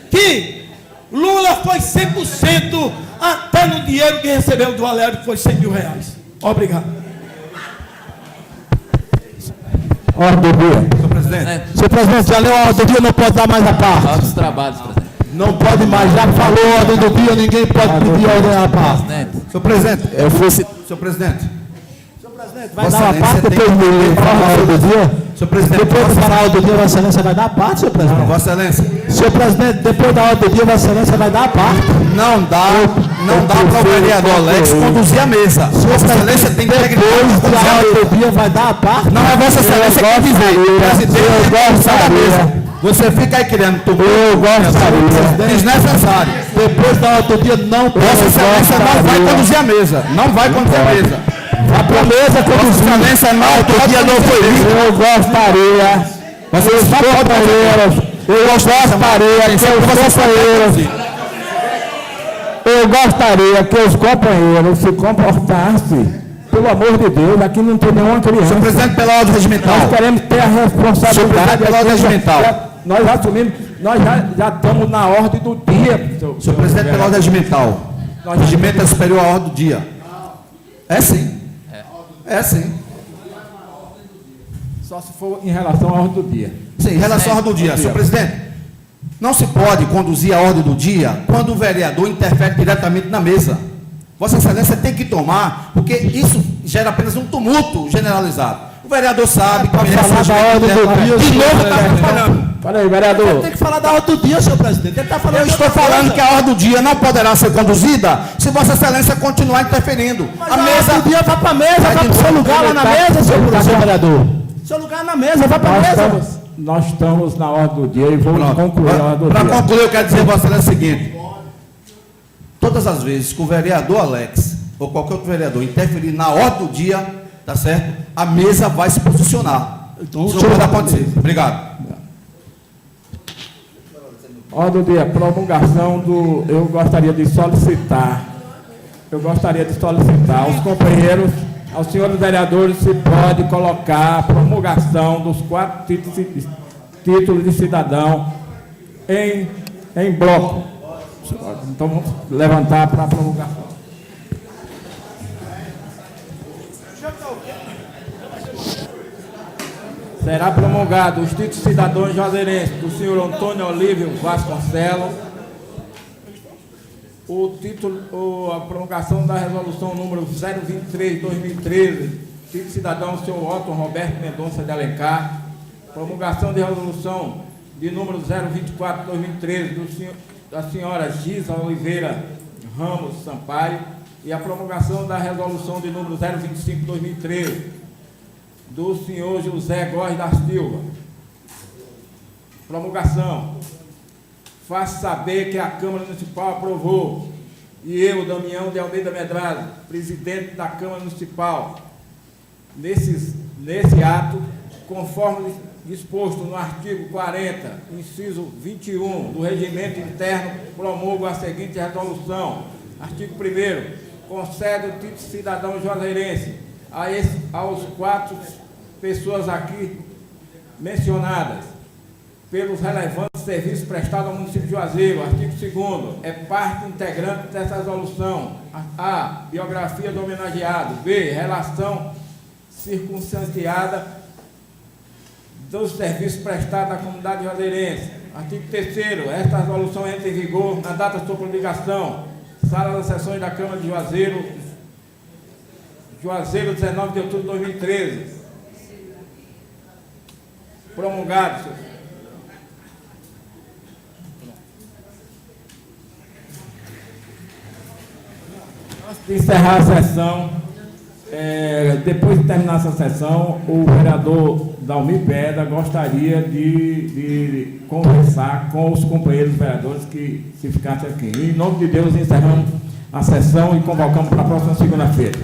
que Lula foi 100% até no dinheiro que recebeu do Valério, que foi 100 mil reais. Obrigado. Ordem do dia. Senhor presidente. Senhor presidente, já leu a ordem do dia, não pode dar mais a parte. Altos trabalhos, presidente. Não pode mais, já falou a ordem do dia, ninguém pode pedir a ordem à parte. Senhor presidente, Eu fui... senhor presidente. Vai dar a parte depois de falar a ordem do dia? Senhor presidente, Depois de falar a ordem do dia, Vossa Excelência vai dar a parte, senhor presidente? Vossa Excelência. Senhor presidente, depois da ordem do dia, Vossa Excelência vai dar a parte. Não dá para o vereador Alex conduzir a mesa. Vossa Excelência tem que depois da ordem do dia vai dar a parte. Não é Vossa Excelência que dizer. O presidente gosta da mesa. Você fica aí criando tudo. Eu gostaria. Desnecessário. Depois da ordem do dia, não pode. Vossa Excelência não vai conduzir a mesa. Não vai conduzir a mesa. A promessa conduzir. Vossa Excelência não foi isso. Eu gostaria. Vocês companheiros, eu gostaria que os companheiros eu gostaria que os companheiros se comportassem. Pelo amor de Deus, aqui não tem nenhuma criança. Senhor presidente, pela ordem regimental. Nós queremos ter a responsabilidade. Senhor presidente, pela ordem regimental. Nós assumimos, nós já estamos na ordem do dia. Senhor presidente, pela ordem regimental. O regimento é superior à ordem do dia. É sim. É sim. Só se for em relação à ordem do dia. Sim, em relação à ordem do dia. Senhor presidente, não se pode conduzir a ordem do dia quando o vereador interfere diretamente na mesa. Vossa Excelência tem que tomar, porque isso gera apenas um tumulto generalizado. O vereador sabe que falar da ordem do dia. de novo está atrapalhando. Fala aí, vereador. Ele tem que falar da ordem do dia, senhor presidente. Ele está falando. Eu estou falando que a ordem do dia não poderá ser conduzida se Vossa Excelência continuar interferindo. Mas a mesa do dia vai para a mesa, vai para o seu lugar lá na mesa, senhor vereador. Seu lugar na mesa, vai para a mesa. Nós estamos na ordem do dia e vamos concluir a ordem do dia. Para concluir, eu quero dizer a Vossa Excelência o seguinte. Todas as vezes que o vereador Alex ou qualquer outro vereador interferir na ordem do dia, tá certo? A mesa vai se posicionar. Então, isso não pode acontecer. Obrigado. Ordem do dia, promulgação do... Eu gostaria de solicitar aos companheiros, aos senhores vereadores, se pode colocar a promulgação dos 4 títulos de cidadão em bloco. Então, vamos levantar para a promulgação. Será promulgado os títulos cidadãos juazeirenses do senhor Antônio Olívio Vasconcelos, a promulgação da resolução número 023/2013, título cidadão do senhor Otton Roberto Mendonça de Alencar, promulgação de resolução de número 024/2013 da senhora Gisa Oliveira Ramos Sampaio e a promulgação da resolução de número 025/2013 do senhor José Góes da Silva. Promulgação. Faço saber que a Câmara Municipal aprovou e eu, Damião de Almeida Medrado, presidente da Câmara Municipal, nesse ato, conforme disposto no artigo 40, inciso 21 do Regimento Interno, promulgo a seguinte resolução. Artigo 1º. Concede o título de cidadão juazeirense aos 4 pessoas aqui mencionadas, pelos relevantes serviços prestados ao município de Juazeiro. Artigo 2º. É parte integrante dessa resolução: A. Biografia do homenageado. B. Relação circunstanciada dos serviços prestados à comunidade juazeirense. Artigo 3º. Esta resolução entra em vigor na data de sua publicação. Sala das Sessões da Câmara de Juazeiro, 19 de outubro de 2013. Promulgado, senhor. Antes de encerrar a sessão, depois de terminar essa sessão, o vereador Dalmir Pedra gostaria de conversar com os companheiros vereadores que se ficassem aqui. Em nome de Deus, encerramos a sessão e convocamos para a próxima segunda-feira.